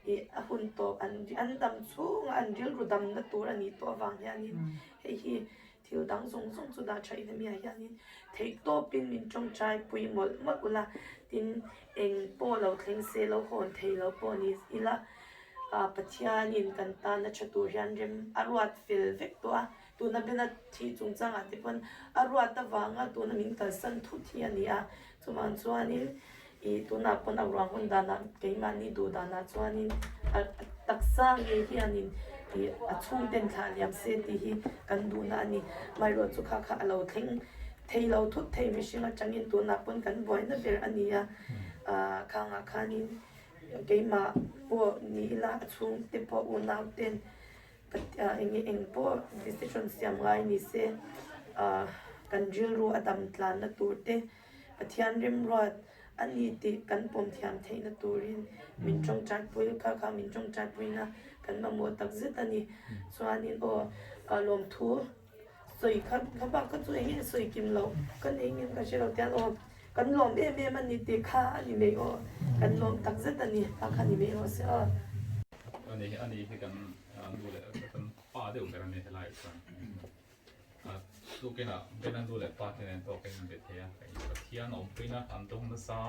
i a hun to an dam chu an ril ru dam na tur ani to awang hianin hei hi thil dang zong zong chu da thai na mi hianin thei to pin min chong chai pui mol ma ula tin eng po lo thleng se lo hon thei lo po ni ila pathian in kan ta na chatu hian rem arwat fel vek to a tu na bena thi chung chang a tipon arwat ta wanga tu na min kal san thu thi ani a chuman chuanin i tu na pon awrang hun dana keimani du dana chuanin taksa nge hianin i a chung ten thla liam se ti hi kan du na ani mai ro chu kha kha alo thleng thei lo thut thei mihringa changin tu na pon kan boy na ber ani a khanga khanin keima po ni la chung te po u nau ten eng po decision siam ngai ni se kan ril ru adam tlan na tur te pathian rem rot ani ti kan pom thiam thei na turin min chong chat pui kha kha min chong chat pui na kan ma mo tak zet ani chuanin lom thu soi kha ba ka chu eng soi kim lo kan eng ka she lo tian kan lom em ani ti kha ani me kan lom tak zet ani ka kha ni me se
อันนี้คือกันดูแลกันป้าเดี๋ยวกันในไลฟ์ดูกันนะเป็นดูแลป้าที่นั่นตัวเป็นเด็กเทียเทียนอมไปนะอันตรงนั้นซา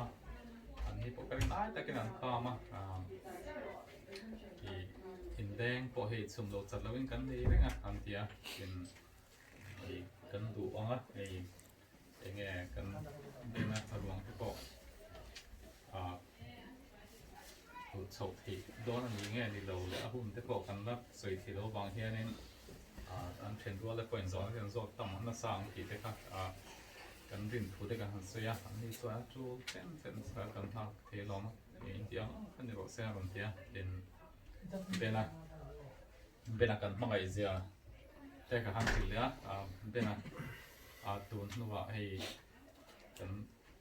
อันนี้พวกกันได้แต่กันตามหินแดงพอเหตุสมรสจัดแล้วกันดีเลยนะอันเทียเป็นกันดูอ่ะไอ้เงี้ยกันเป็นนะทะลวงที่บอกชกที่โดนอันนี้ไงนี่เราเลยหุ่นที่บอกกันว่าสวยที่เราบางทีนี่อันเช่นว่าเราเป็นสอนเป็นสอนตั้งมันสร้างที่ได้ครับกันริมพูดได้กันสวยอันนี้ตัวจูเป็นสารกันทักเทลองอินเดียอันนี้เราเสียกันเดียเป็นกันมาไอ้เสียแต่กับฮันติเลยเป็นตัวนู้ว่าให้กัน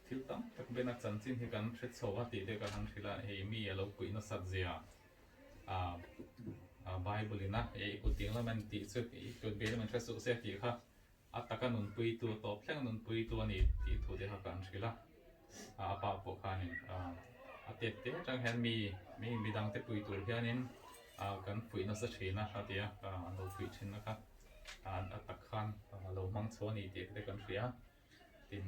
ทิลตั้งแต่เป็นจันทร์ที่กันเช็ดโซ่ตีเด็กกันทีละเฮมีเราคุยนักสัตว์เสียไบเบิลนะกุฏิแล้วมันตีสุดจุดเบลมันเช็ดโซ่เสียตีค่ะอัตกันนุนปุยตัวตบแท่งนุนปุยตัวนี้ตีถูเด็กกันทีละปาปกานี่เด็ดจังเห็นมีดังแต่ปุยตัวเท่านี้กันปุยนักสัตว์เชนะเดียเราปุยชินนะครับอัตกันเรามังโซนี่เด็กกันทีละติน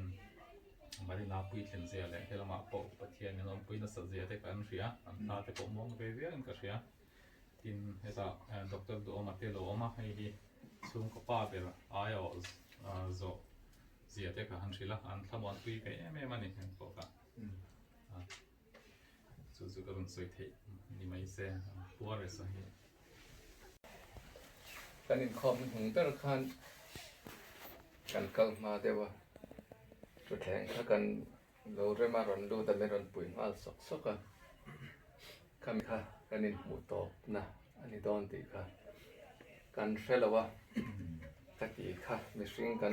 มาได้นับปุยเทียนเสียเลยที่เรามาปกปะเทียนเนี่ยเราปุยนักสัตว์เสียได้กันเสียอันน่าจะปกมองไปเรื่อยกันเสียทินเฮซ่าด็อกเตอร์ดูออกมาเตลออกมาให้ดีช่วงก็ป้าไปละไอ้โซเสียได้กันเสียละอันทำวันปุยไปไม่มันนี่ปกอะสู้ๆกันสวยทีนี่ไม่เสียปัวเลยสิกันอินคอมของแต่ละคันกันเกิดมาเดี๋ยวจุดแทงถ้ากันเราเริ่มมารอนดูแต่ไม่รอนปุ๋ยมาสกคำค่ะกันนินหมูตบนะอันนี้ตอนตีค่ะกันเชื่อแล้วว่าตะกี้ค่ะไม่สิ่งกั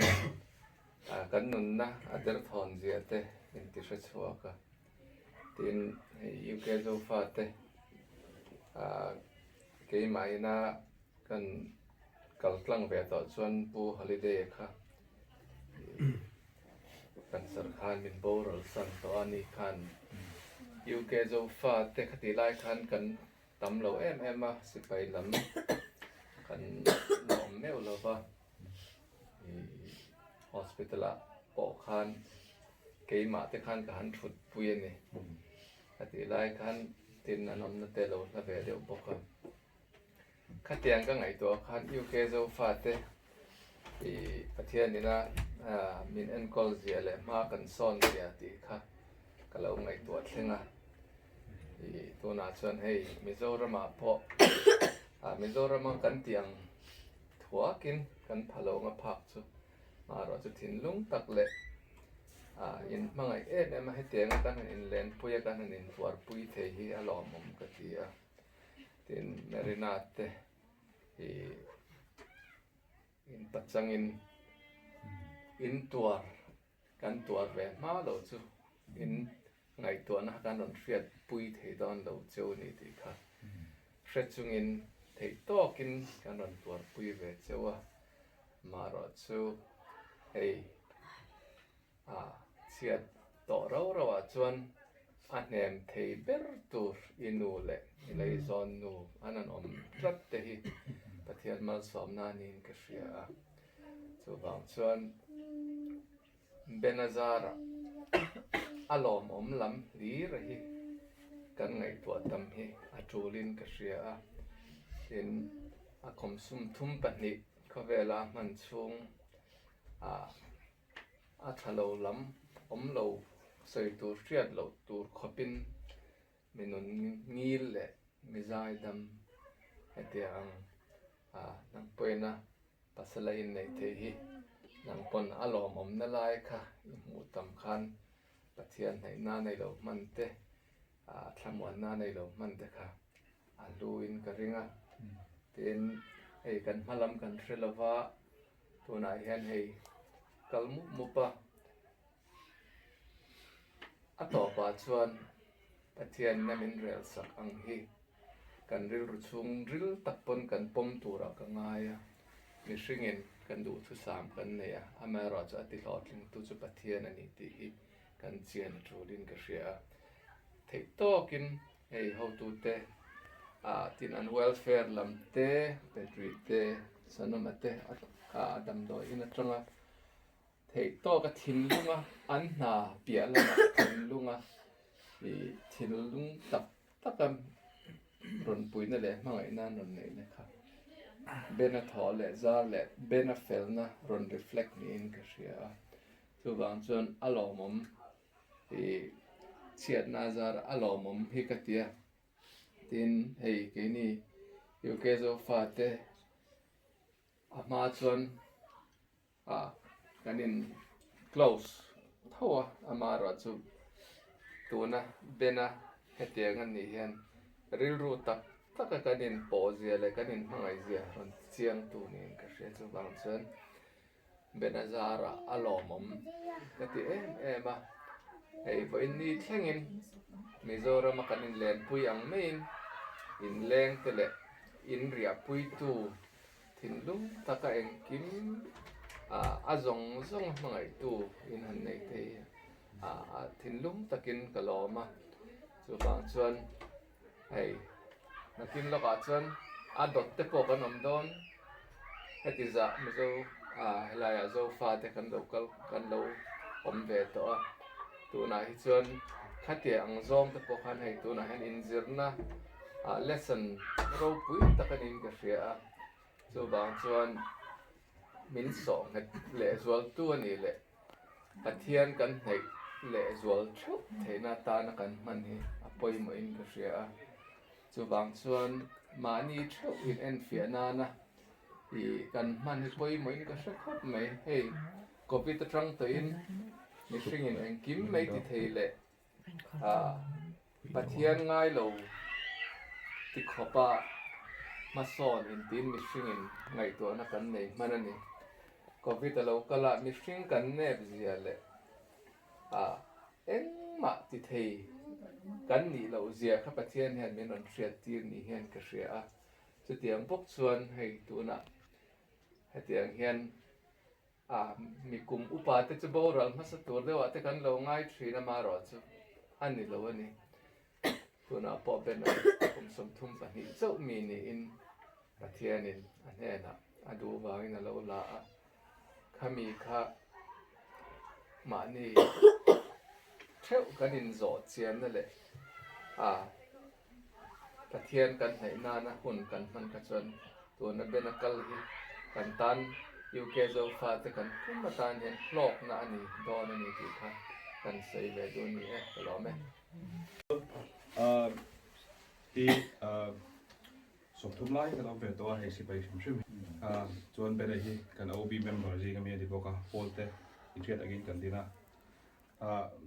นนุนนะอาจจะถอนเสียเตอินติเชื่อค่ะทีนยูเคโซฟาเตเกี่ยมาอินะกันกัลกลังเวทต่อส่วนปูฮอลิเดย์ค่ะกันสารคานมินโบรลสันตัวนี้คันยูเคโซฟาเตคติไลคันกันตำเรามาสิไปลำกันหลอมเมลเราปะฮอสพิทอลปอกคันเกี่ยมาเตคันกันชุดปุยนี่คติไลคันตินอนนเตโลละเวเดียวปอกคันขัดเตียงก็ไงตัวคันยูเคโซฟาเต ประเทศนี้นะมินเอ็นกอลเซียเลยมากันซ่อนเสียตีค่ะก็เราไงตัวเท่งอ่ะตัวน่าชวนให้มิโซรามาพอมิโซรามากันเตียงถั่วกินกันพะโล้งผักสุมาเราจะทิ้งลุงตักเล็กอินมังไงเนี่ยมาให้เตียงกันอินเลนปุยกันอินตัวปุยเทียอารมณ์มันก็ที่ทินเมรินาเตอินปัจจังอินตัวกันตัวเวมาเราจูอินไงตัวนะกันนนเฟียดปุยเทียดอนเราเจ้านี่ดีค่ะเฟรจุงอินเทียโตกินกันนนตัวปุยเวเจ้ามาเราจูเฮ้เสียต่อเราว่าจวนอันเนมเทเบอร์ตูอินูเล่เลยซอนนูอันนั้นรัดเตหิประเทศมาสอมนานินกเสียจูบางจวนเบนาซาระอารมณ์ลำลีระหิกันไงตัวตั้มหิอาจูลินกเสียเป็นอาคมซุ่มทุ่มปันนิเขาเวลามันช่วงทะเลล้ำเราใส่ตัวเชียดเราตัวขบินมีนุนงีลเละมีใจดำให้เตียงนังเปนะปัสลายในเทหินังปนอารมณ์นั่นลายค่ะหมู่ตำคัญประเทศไหนหน้าในเรามันเตะทำวันหน้าในเรามันเตะค่ะลูอินกระริงเต็นให้กันมาล้ำกันเทลวะตัวไหนเห็นให้กัลมุปะต่อไปชวนประเทศนั้นเป็นเรื่องสักอังฮีกันริลรุชุงริลตักปนกันปมตัวเรากันง่ายมีสิ่งเงินกันดูทุกสามกันเนี่ยอเมริกาจะติดหลอดลิงตุจุประเทศนั้นนี่ที่กันเชียนจูลินกันเสียเทคโตกินให้เขาตัวเตตินันเวลแฟร์ลำเตเป็นรีเตสนุมเตดำโดยอินทรังเทโตก็ทิ้งลุงอันหนาเปียแล้วทิ้งลุงทิ้งลุงตักกันรนปุยนั่นแหละมาไงนั่นรนนี่นะครับเบนทอลและซาและเบนเฟลนะรนรีเฟล็กนี่อินก็เสียทุกบางจนอารมณ์เชียดนาซาอารมณ์ฮิกเตียทินเฮ้ยแค่นี้อยู่แค่โซฟาเตอามาจนกันอิน close เท่าอามาราจูตัวนะเบนะเหตุการณ์นี้เห็นริลรูตักกันอินโพสเซียเลยกันอินมังไงเซียรันเสียงตัวนี้ก็เสียจูบางส่วนเบนะซาระอารมณ์ก็ที่มาไอ้พวกนี้เช่งอินมิโซรามากันอินเลนปุยอังไม่อินเลงเตเลอินเรียปุยตูทิ้งลุงตักเองกิมซงมังไงตูอินหันในเทียทิ้งลุงตักินกะลอมาจูบางส่วนไอ้นักกินลูกอาชวนดอทเตปกันอมดอนเฮติจะมิโซเฮลายาโซฟาเตกันโลกันโลอมเวตัวตัวไหนชวนขัดเตียงซอมเตปกันให้ตัวไหนอินซิร์นะlesson เราปุยตักันอินกระเสียจูบางส่วนมินสองเละส่วนตัวนี้เละพัดเทียนกันให้เละส่วนชุบเทน่าตานักันมันนี่ปอยมาอินกระเสียจูบางส่วนมานี่ชุบอินเอ็นเฟียนานะที่กันมันนี่ปอยมาอินกระเสียครับไหมเฮ้ยก็พิจารณาตัวอินมีสิ่งอินเองกิมไม่ติดเทเละพัดเทียนง่ายเราที่ขอบมาสอนอินทีมิสิ่งอินไงตัวนักกันเนี่ยมันนี่ก็วิตาเราก็ละมิสิ่งกันเนี่ยเสียเลยเอ็งมาติเทกันนี่เราเสียข้าพเจ้าเห็นมีนนเสียตีนี่เห็นก็เสียจะเตียงพวกส่วนให้ตัวน่ะให้เตียงเห็นมีกลุ่มอุปาเตจะบอกเรามาสักตัวเดียวแต่กันเราง่ายทีน่ะมารอจูอันนี้เราวันนี้ตัวน่ะพอเป็นผมสมทุมปนิเจ้ามีนี่อินประเทศนี้อันนี้นะดูว่าอินเราละข้ามีข้ามานี่เท่ากันอินโจทย์เชียนนั่นแหละประเทศกันไหนนานะหุ่นกันมันกระชนตัวนั้นเป็นนักกัลฮีกันตัน UK zo fa te kan kuma tan hen lok na ani do na ni ti kha kan sei ve do ni e lo me
thì sổ thum lai cái đó về đó hay sự bài xem xem chuan bên đây kan OB member gì cái gì thì có cả polte interest again kan tina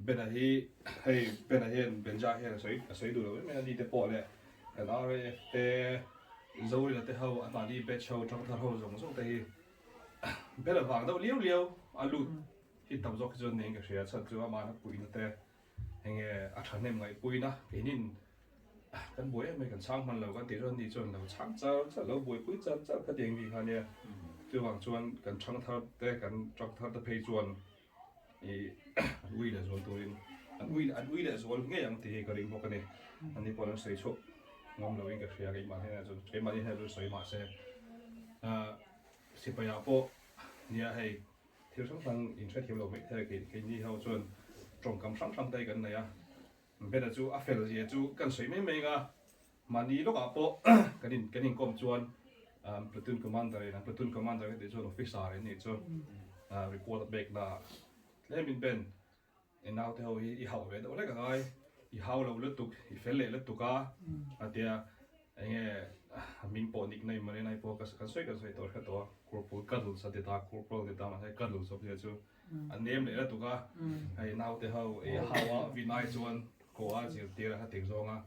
bên đây hay bên đây bên ra hay là sấy đủ rồi mình đi tới bỏ lại cái đó về rồi là tới hậu anh đi bên show trong thằng hậu giống giống đây bên là vàng đâu liêu liêu lụt thì tầm dọc chuan này cái sự thật chứ mà nó bụi nó té hay nghe thằng em ngày bụi na cái nín kan buổi em kan sang man lo kan ti ron ni chon lo chang cha lo buổi pui cha cha ka ding vi kha ne chu wang chuan kan chang thar te kan chang thar te phei chuan i ui le zon turin an ui le zon nge yang ti ka ring mo ka ne ani pon sei chok ngom lo ing ka shia ga ma he zo ke ma ni he zo sei ma se si pa ya po nia hei thiếu sang thang in tra thiếu lo me the ke ni hau chuan trong kam sang sang tai kan na ya bây giờ chú áp phèn gì chú cần sấy mấy mấy nga mà đi lúc apo cái đình công chuan platoon commander để cho officer này cho report back là lấy mình bên em nào theo ý hậu về đâu lấy cái ai ý hậu lâu lướt tục ý phèn lệ lướt tục cả thì anh nghe mình bỏ nick này mà này bỏ cái sấy tôi cái đó corporal cắt luôn sao thì ta corporal thì ta mà hay cắt luôn sao bây giờ chú anh em lệ lướt tục cả hay nào theo ý hậu vì này chuan cô à chỉ tiếc là tiếng rong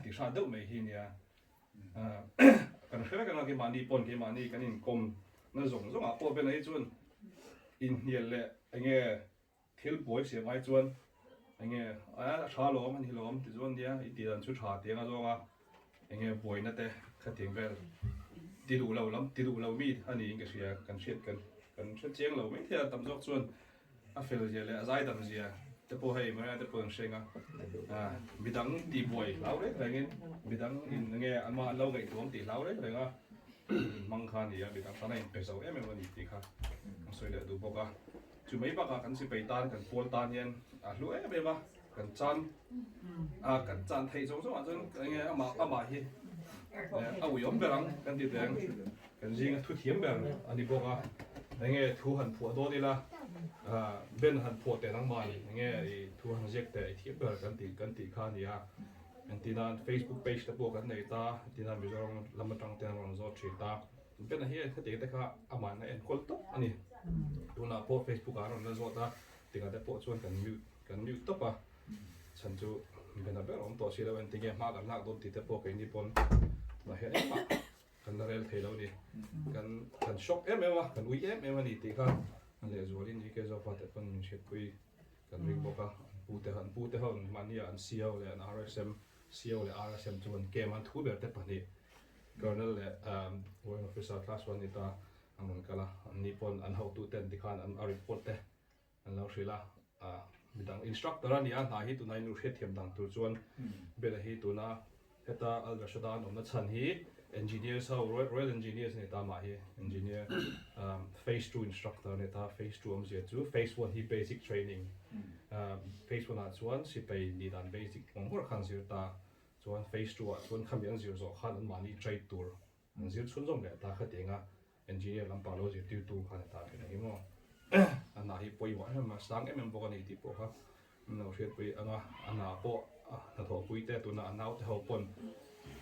tiếng sao đâu mấy hình nha còn khi cái nào cái mani pon cái mani cái nhìn com nó rong rong po bên này chuan in nhiều lệ anh nghe thiếu bồi xỉa mai chuan anh nghe xả lom anh lom thì chuan dia ít tiền chút xả tiếng rong anh nghe bồi nó te cái tiếng về đi đủ lâu lắm đi đủ lâu mi anh nhìn cái xỉa cần xét chiang lâu mấy thì tầm dốc chuan phải là gì lệ giải tầm gì te po hay mà te po senga bidang ti boy lau đấy là nghe bidang in nghe ama lâu ngày tuom ti lau đấy là nga mang khan ya bidang ta này pe sau em ni ti kha soi le du boka chu mai ba ka kan si pe tan kan pol tan yen lu e be ba kan chan thei zo zo an nghe ama hi au yom berang kan ti deng kan jing thu thiam ber ani boka nghe thu han phu do đi la bên hàn phụ để năng bài nghe thu hàng dệt để thiếp bờ kan ti khan ya kan ti na Facebook page ta bộ kan nei ta ti na Mizoram lam tang te ron zo chi ta bên này he te kha aman na en kol to ani tu na po Facebook a ron na zo ta ti ga te po chuan kan mute to pa chan chu bên na be ron to si lo en ti ge ma kan lak don ti te po ke ni pon na he ma kan na rel thei lo ni kan shock em wa kan ui em ani ti kha anh lẽ rồi đi cái giáo pháp để phân xét quy cần riêng bốc à pu te hòn mani an CEO lẽ an RSM CEO lẽ RSM cho anh kem anh thu bẹt te pani colonel lẽ warrant officer class 1 nita anh muốn kala anh nipon anh hậu tu ten dikhan anh report te anh lau sila bidang instructor anh ya na hi tu nai nu het thiam dang tu chuan bela hi tu na heta algashadan om na chan hi engineers how royal engineers ne ta ma hi engineer phase 2 instructor ne ta phase 2 om je chu phase 1 hi basic training phase 1 a chuan si pei ni dan basic ong hor khan zir ta chuan phase 2 a chuan kham yang zir zo khan an mani trade tour an zir chun zong le ta kha tenga engineer lam pa lo zir tu khan ta hi mo an na hi poi wa ma sang em bo ni ti po kha no shet pui ana po ta tho pui te tu na anau te ho pon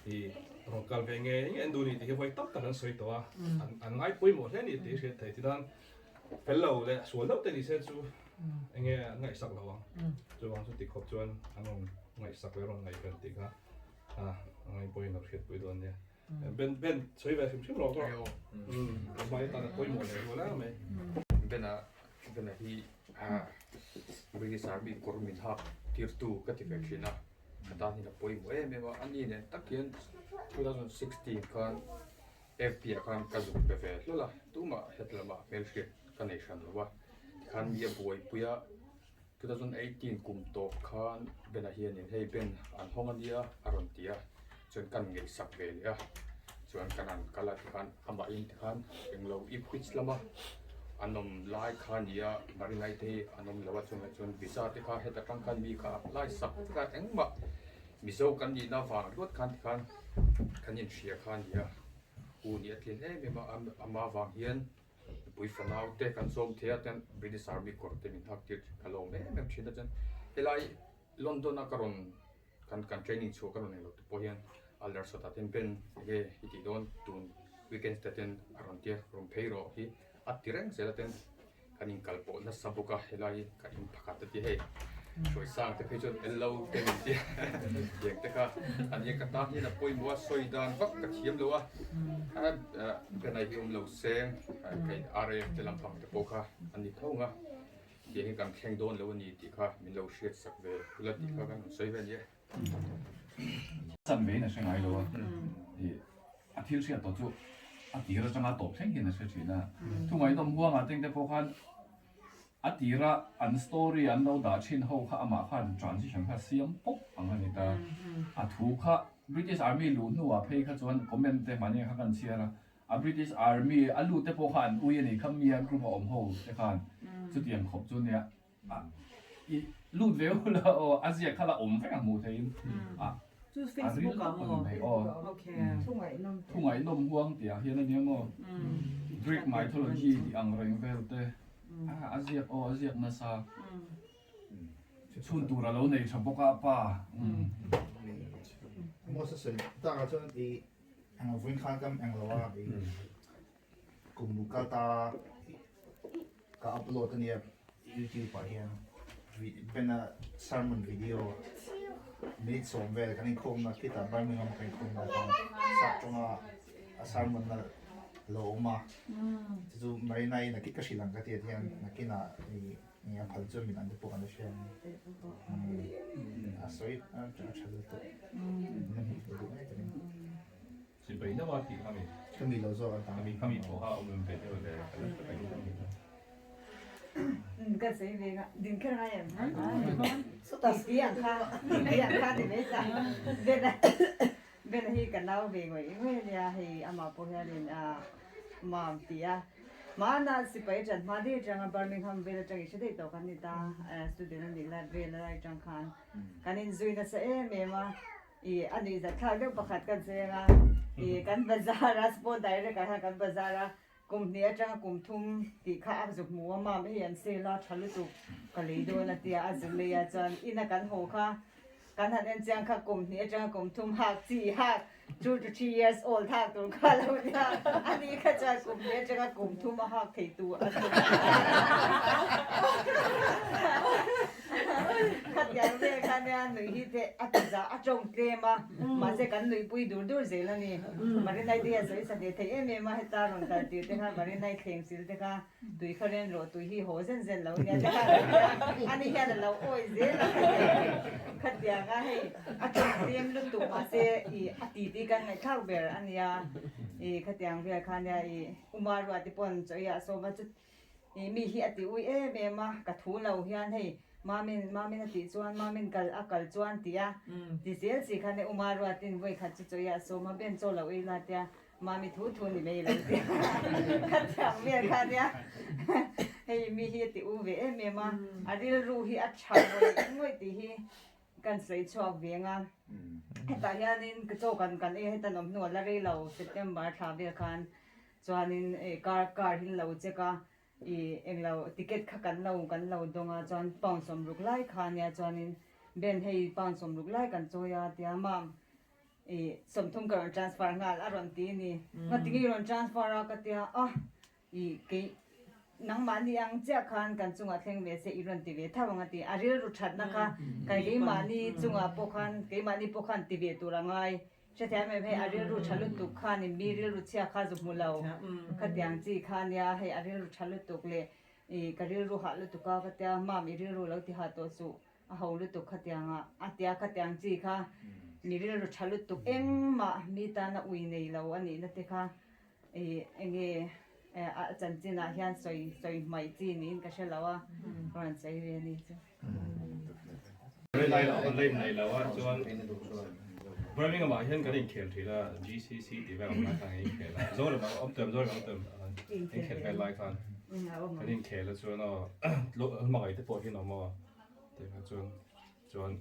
thì rồi cần về nghề những anh đuổi thì phải tất cả những sợi tỏa anh ngay cuối một thế này thì sẽ thấy thì đang phải lâu đấy xuống lớp thì sẽ chú anh nghe ngày sạc lâu không chú anh chú tịch học chú anh ngày sạc với rồi ngày cần tịch ha ngày cuối nó sẽ cuối tuần nha bên sợi về phim rồi rồi mai ta cuối một này rồi đó mày
bên này thì British Army Corps Hub Tier 2 cái thì phải chuyển kata ni na poi mo mema ani ne takian 2016 kan FP kan kazuk befe lola tuma hetlama melshit connection lo wa kan mi boy puya 2018 kum to kan bena hian in hei ben an hongia arontia chon kan ngei sak ve ya chon kanan kala kan ama in kan englo ipwich lama anom lai khan ya marinai te anom lawa chon visa te kha heta tang kan mi kha lai sak ka engma mizo kan ni na wang lot kan in shia khan ya u ni atlen he me ma ama wang hian ปุยฝันเอาเตะกันส่งเทียจัน British Army กอร์เตมินทักเทียขลงเนี่ยแม่ชิดจันเฮลัยลอนดอนนักการนกันเทรนนิ่งชัวกันเนี่ยเราตัวเฮียนอัลเลอร์สตัดเป็นเฮฮิติโดนตุนวีเคนสตัดอารอนเทียรุมเพย์โรฮีอัดที่เร่งเสร็จแล้วกันยิงกัลโปนัสซับุกะเฮลัยกันยิงพักตัดที่เฮช่วยสร้างแต่เพื่อจนเอลลูเต็มที่อย่างแต่ค่ะอันนี้ก็ตามที่นับปุยมัวสวยดานวักกระเทียมเลยวะเป็นไอเดียมเหลวเซงไก่อะไรจะลำพังแต่พวกค่ะอันนี้เท่าไงเดี๋ยวกันแข่งโดนแล้ววันนี้ที่ค่ะมีเหลวเชียดสักเวลาที่ค่ะกันสวยเป็นยัง
真美呢，是挨咯。阿挑先到做，阿弟啦，將阿度聽見啊，出錢啦。同埋都唔好啊，定得破看。阿弟啦，按 story 按到大千後，阿麻煩轉至上卡試音卜，行下你得。阿圖卡 British Army 路nu啊，配卡轉comment 得萬嘢卡緊車啦。阿 British Army 阿路得破看，會人哋 come here group 唔好得看，就點學咗呢啊。路了啦哦，阿只卡啦，我唔非常冇睇啊。
就是 Facebook 咁喎。OK。
通埋都唔慌啲啊，現在點哦？Drake 買拖輪機啲硬硬 vel 的，啊阿只哦阿只那啥，穿度啦老你全部加巴，
我是想大家將啲揾看咁樣嘅話，cùng một cái ta cả upload cái này YouTube bài hiện bên là sermon video mình xong về cái này không là kita Birmingham cái không là sắp trong là sermon là lâu mà chứ mấy này là cái gì làm cái tiền là cái là nhà phần cho mình ăn được bộ ăn được xem所以这个吃的多
是被那么地方面，
ก็มีเรา做
他们他们不好，我们被那个
ก็สิเวกดินขึ้นมาอย่างนั้นสุดท้ายเสียงค่ะที่ไม่ใช่เป็นที่กันเราเวกไว้เมื่อเนี่ยให้อามาพูดให้เรียนมาปีมาน่าสิไปจัดมาดีจังบาร์มิงแฮมเวลจังอีกสิ่งต่อกันนี่ตาสตูดิโอนี่แหละเวลอะไรจังคันกันอินซุยน่ะเสียเมื่อมาอันนี้จะข้าวเรื่องประคัดกันเสียงกันบาซาร์สปอร์ตได้เลยกันบาซาร์กลุ่มนี้จังกลุ่มทุ่มที่ข้าอักษุมัวมาไม่เห็นเซลาชัลุตุกันเลยโดนที่อาจจะเลยอาจารย์อินักันโหค่ะกันหันจังค่ะกลุ่มนี้จังกลุ่มทุ่มหักสี่หัก 2 to 3 years old หักตัวข้าแล้วเนี่ยอันนี้ข้าจะกลุ่มนี้จังกลุ่มทุ่มหักที่ตัวขัดยังเรื่องกันเนี่ยหนุ่ยที่เด็กอาจจะอาจงเตะมาเจอกันหนุ่ยปุยดูเจริญนี่มาเรียนในเดียสวยสันเดียที่เมื่อมาให้ตาลงตาดีเด็กค่ะมาเรียนในเข่งสิลเด็กค่ะตุยเขาเรียนโหลตุยที่โหเซนแล้วเนี่ยเด็กค่ะอันนี้แค่เราโอ้ยเจ๊ขัดยังก็ให้อาจงเตรียมรุ่นตัวมาเจออดีตกันในข้าวเบอร์อันนี้ขัดยังเพื่อคันเนี่ยอุมารุติปนจะอยากสมัจุดมีเหตุอุ้ยเมื่อมากระทู้เราเฮียนให้มามินติจวนมามินกัลจวนตีดิเซลสิคันเนี่ยอุมารุตินไว้ขัดจุดอยากสมาเป็นโจเราเวลาเดียมามีทุนนี่ไม่เลยขัดยังเมื่อคันเนี่ยให้มีเหตุอุ้ยเมื่อมาอันนี้รู้เหตุชาวไว้ตีกันใส่ชอบเวียงแต่ยันนินก็โจกันให้ตนมนวลละเรื่องเราเซปเทมเบอร์ทราเวลคันจวนนินการหินเราเจ้าก็เองเราติเกตขันเราดงจวนปองสมรุกไล่คันเนี่ยจวนนินเบนให้ปองสมรุกไล่กันโจยาเดียมาสมทุมกันทรานสฟาร์งานอารมณ์ตีนี่มาติกิรอนทรานสฟาร์ก็เดียกี่นังมันยังเจ้าคันกันจุงอาเทงเวเสอีรันติเวถ้าวังตีอารีรุชัดนะคะกี่มันนี่จุงอาปกคันกี่มันนี่ปกคันติเวตัวละไงเช่นที่ไม่ให้อารีรุชัดลุตุคันนี่มีรีรุเชียข้าจุกมุลาวขัดยังจีคันยาให้อารีรุชัดลุตุเลยกรีรุหัดลุตุก้าขัดยังมามีรีรุแล้วที่หัดตัวสุหาวลุตุขัดยังอาเตียขัดยังจีค่ะมีรีรุชัดลุตุเอ็งมามีตาหน้าอุยในเราอันนี้นั่นเองค่ะเอ็งอาจารย์จีน่าเฮียนสวยไม่จีนี่ก็ใช่แล้วว่าร้านใจเรียนนี่จ้ะ
เล่นในแล้วว่าจวนบริเวณว่าเห็นกันเองเขียนทีละ GCC ที่แบบมาทางเองเขียนแล้วจวนแบบอ้อมเติมเองเขียนไปไล่กันกันเองเขียนแล้วจวนเนาะมาไอ้ที่ปวดที่น้องมาแต่จวน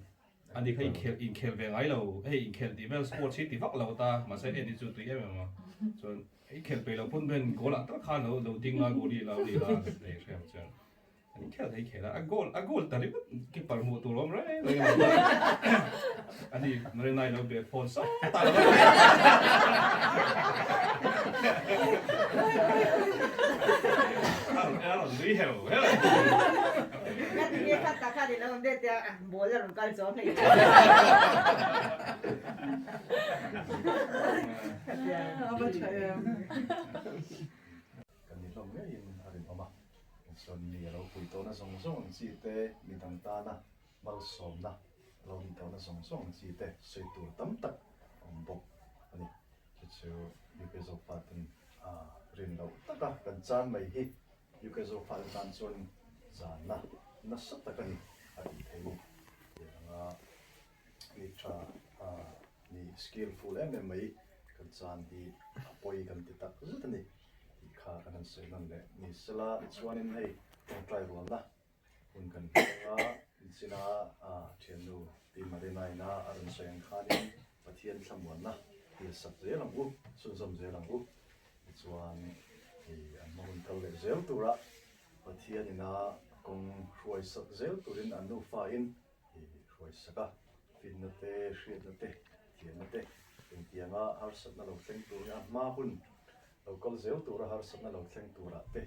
anh đi hay in khel về ngay lâu hay in khel thì bây giờ sport city vắc lâu ta mà sẽ đi chụp tụi em mà cho hay khel về lâu phun bên cố là tất cả lâu lâu tiếng là cố đi là để xem cho anh khel là goal ta đi cái par một tụ lắm đấy anh đi mấy này lâu về phone sao ta là lưỡi heo
Cái gì khác ta khác thì nó không để cho bố ra làm cái gió này.
Kan ni long in arin oma. Son ni lo pui to na song song chi te mi tang ta na mal som na lo ni to na song song chi te sei tu tam tak om bok ani chu yu ke zo patin rin lo taka kan chan mai hi yu ke zo phal tan chon zan na sat ta kan ani thei nga ni tra ni skillful em mai kan chan di apoi kan ti tak zut ni kha kan se nan le ni sala chuanin hei tong trai ron na un kan nga sina thianu ti mari nai na aron soyang khanin pathian thamwan na ti sap je lam u sun som je lam u chuan an mohun kal le zel tura pathian ina kong ruai sak zel turin anu fa in ruai saka fin na te shriat na te thian na te in tianga har sat na lo thleng tur na ma hun local zel tura har sat na lo thleng tura te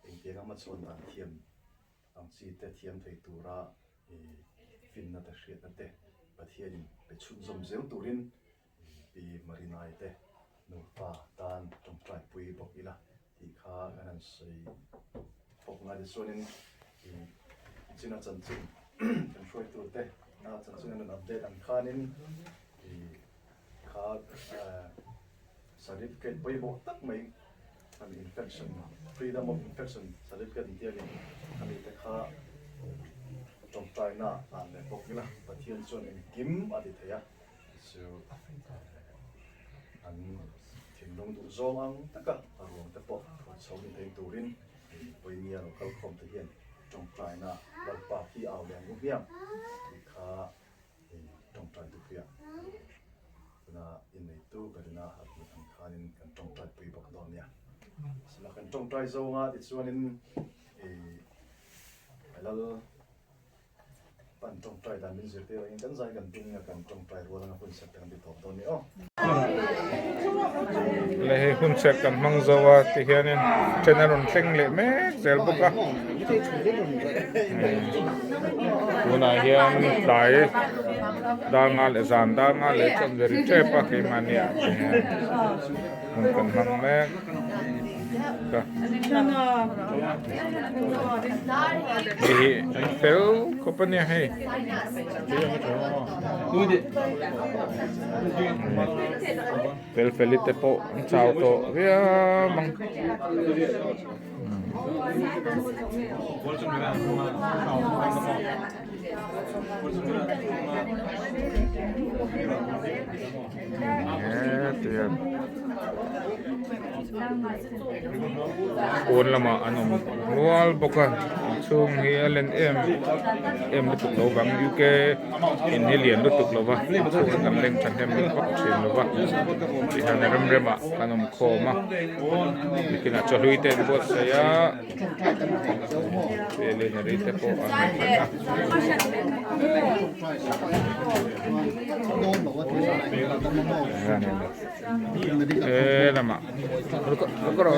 in tianga ma chon an thiam ang chi te thiam thei tura fin na te shriat na te pathian in pe chun som zel turin pi marinai te no fa tan trong trai pui bok ila ti kha anan sei pok nga de sonin china chan chin kan shoi tur te na chan chin an update an khanin kha certificate pui bok tak mai an infection freedom of infection certificate ti ani ani te kha trong trai na an le bok ila pathian chon in kim adi theya so an thim long du zong ang taka arong te po chom ni thei turin poi nia lo kal khom te hian trong trai na wal pa hi aw yang mu hiam kha trong trai tu pia na in nei tu ka na hat ni an khanin kan trong trai pui bok don nia sala kan trong trai zo nga ti chuanin lal pan trong trai dan min zirte in kan zai kan ting kan trong trai ro na kun set kan bi top don ni
le he hun set kan mang zawa ti hianin chenaron thleng le me zel boka una hian dai da nga le zan da nga le chan veri chepa ke mania hun kan mang me ka hi fel company hey fel felite po chao to via mang tiyan ôn lama anom nual boka chung hi alen em lutuk lo bang UK in hilian lutuk lo ba chung kan leng chan hem pak chin lo ba ti han rem rema anom khoma mikina cholui te bot saya ele ne rite po lama Lokoro.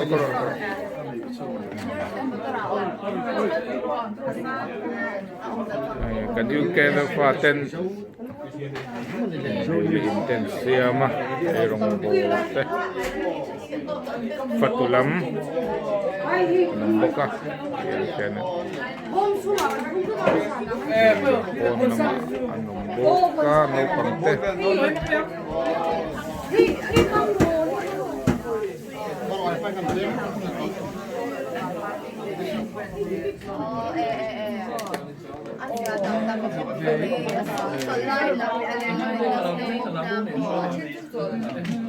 Kan you kena faten really intensia mah erong bote fatulam namboka kena nama anomboka no pante
Online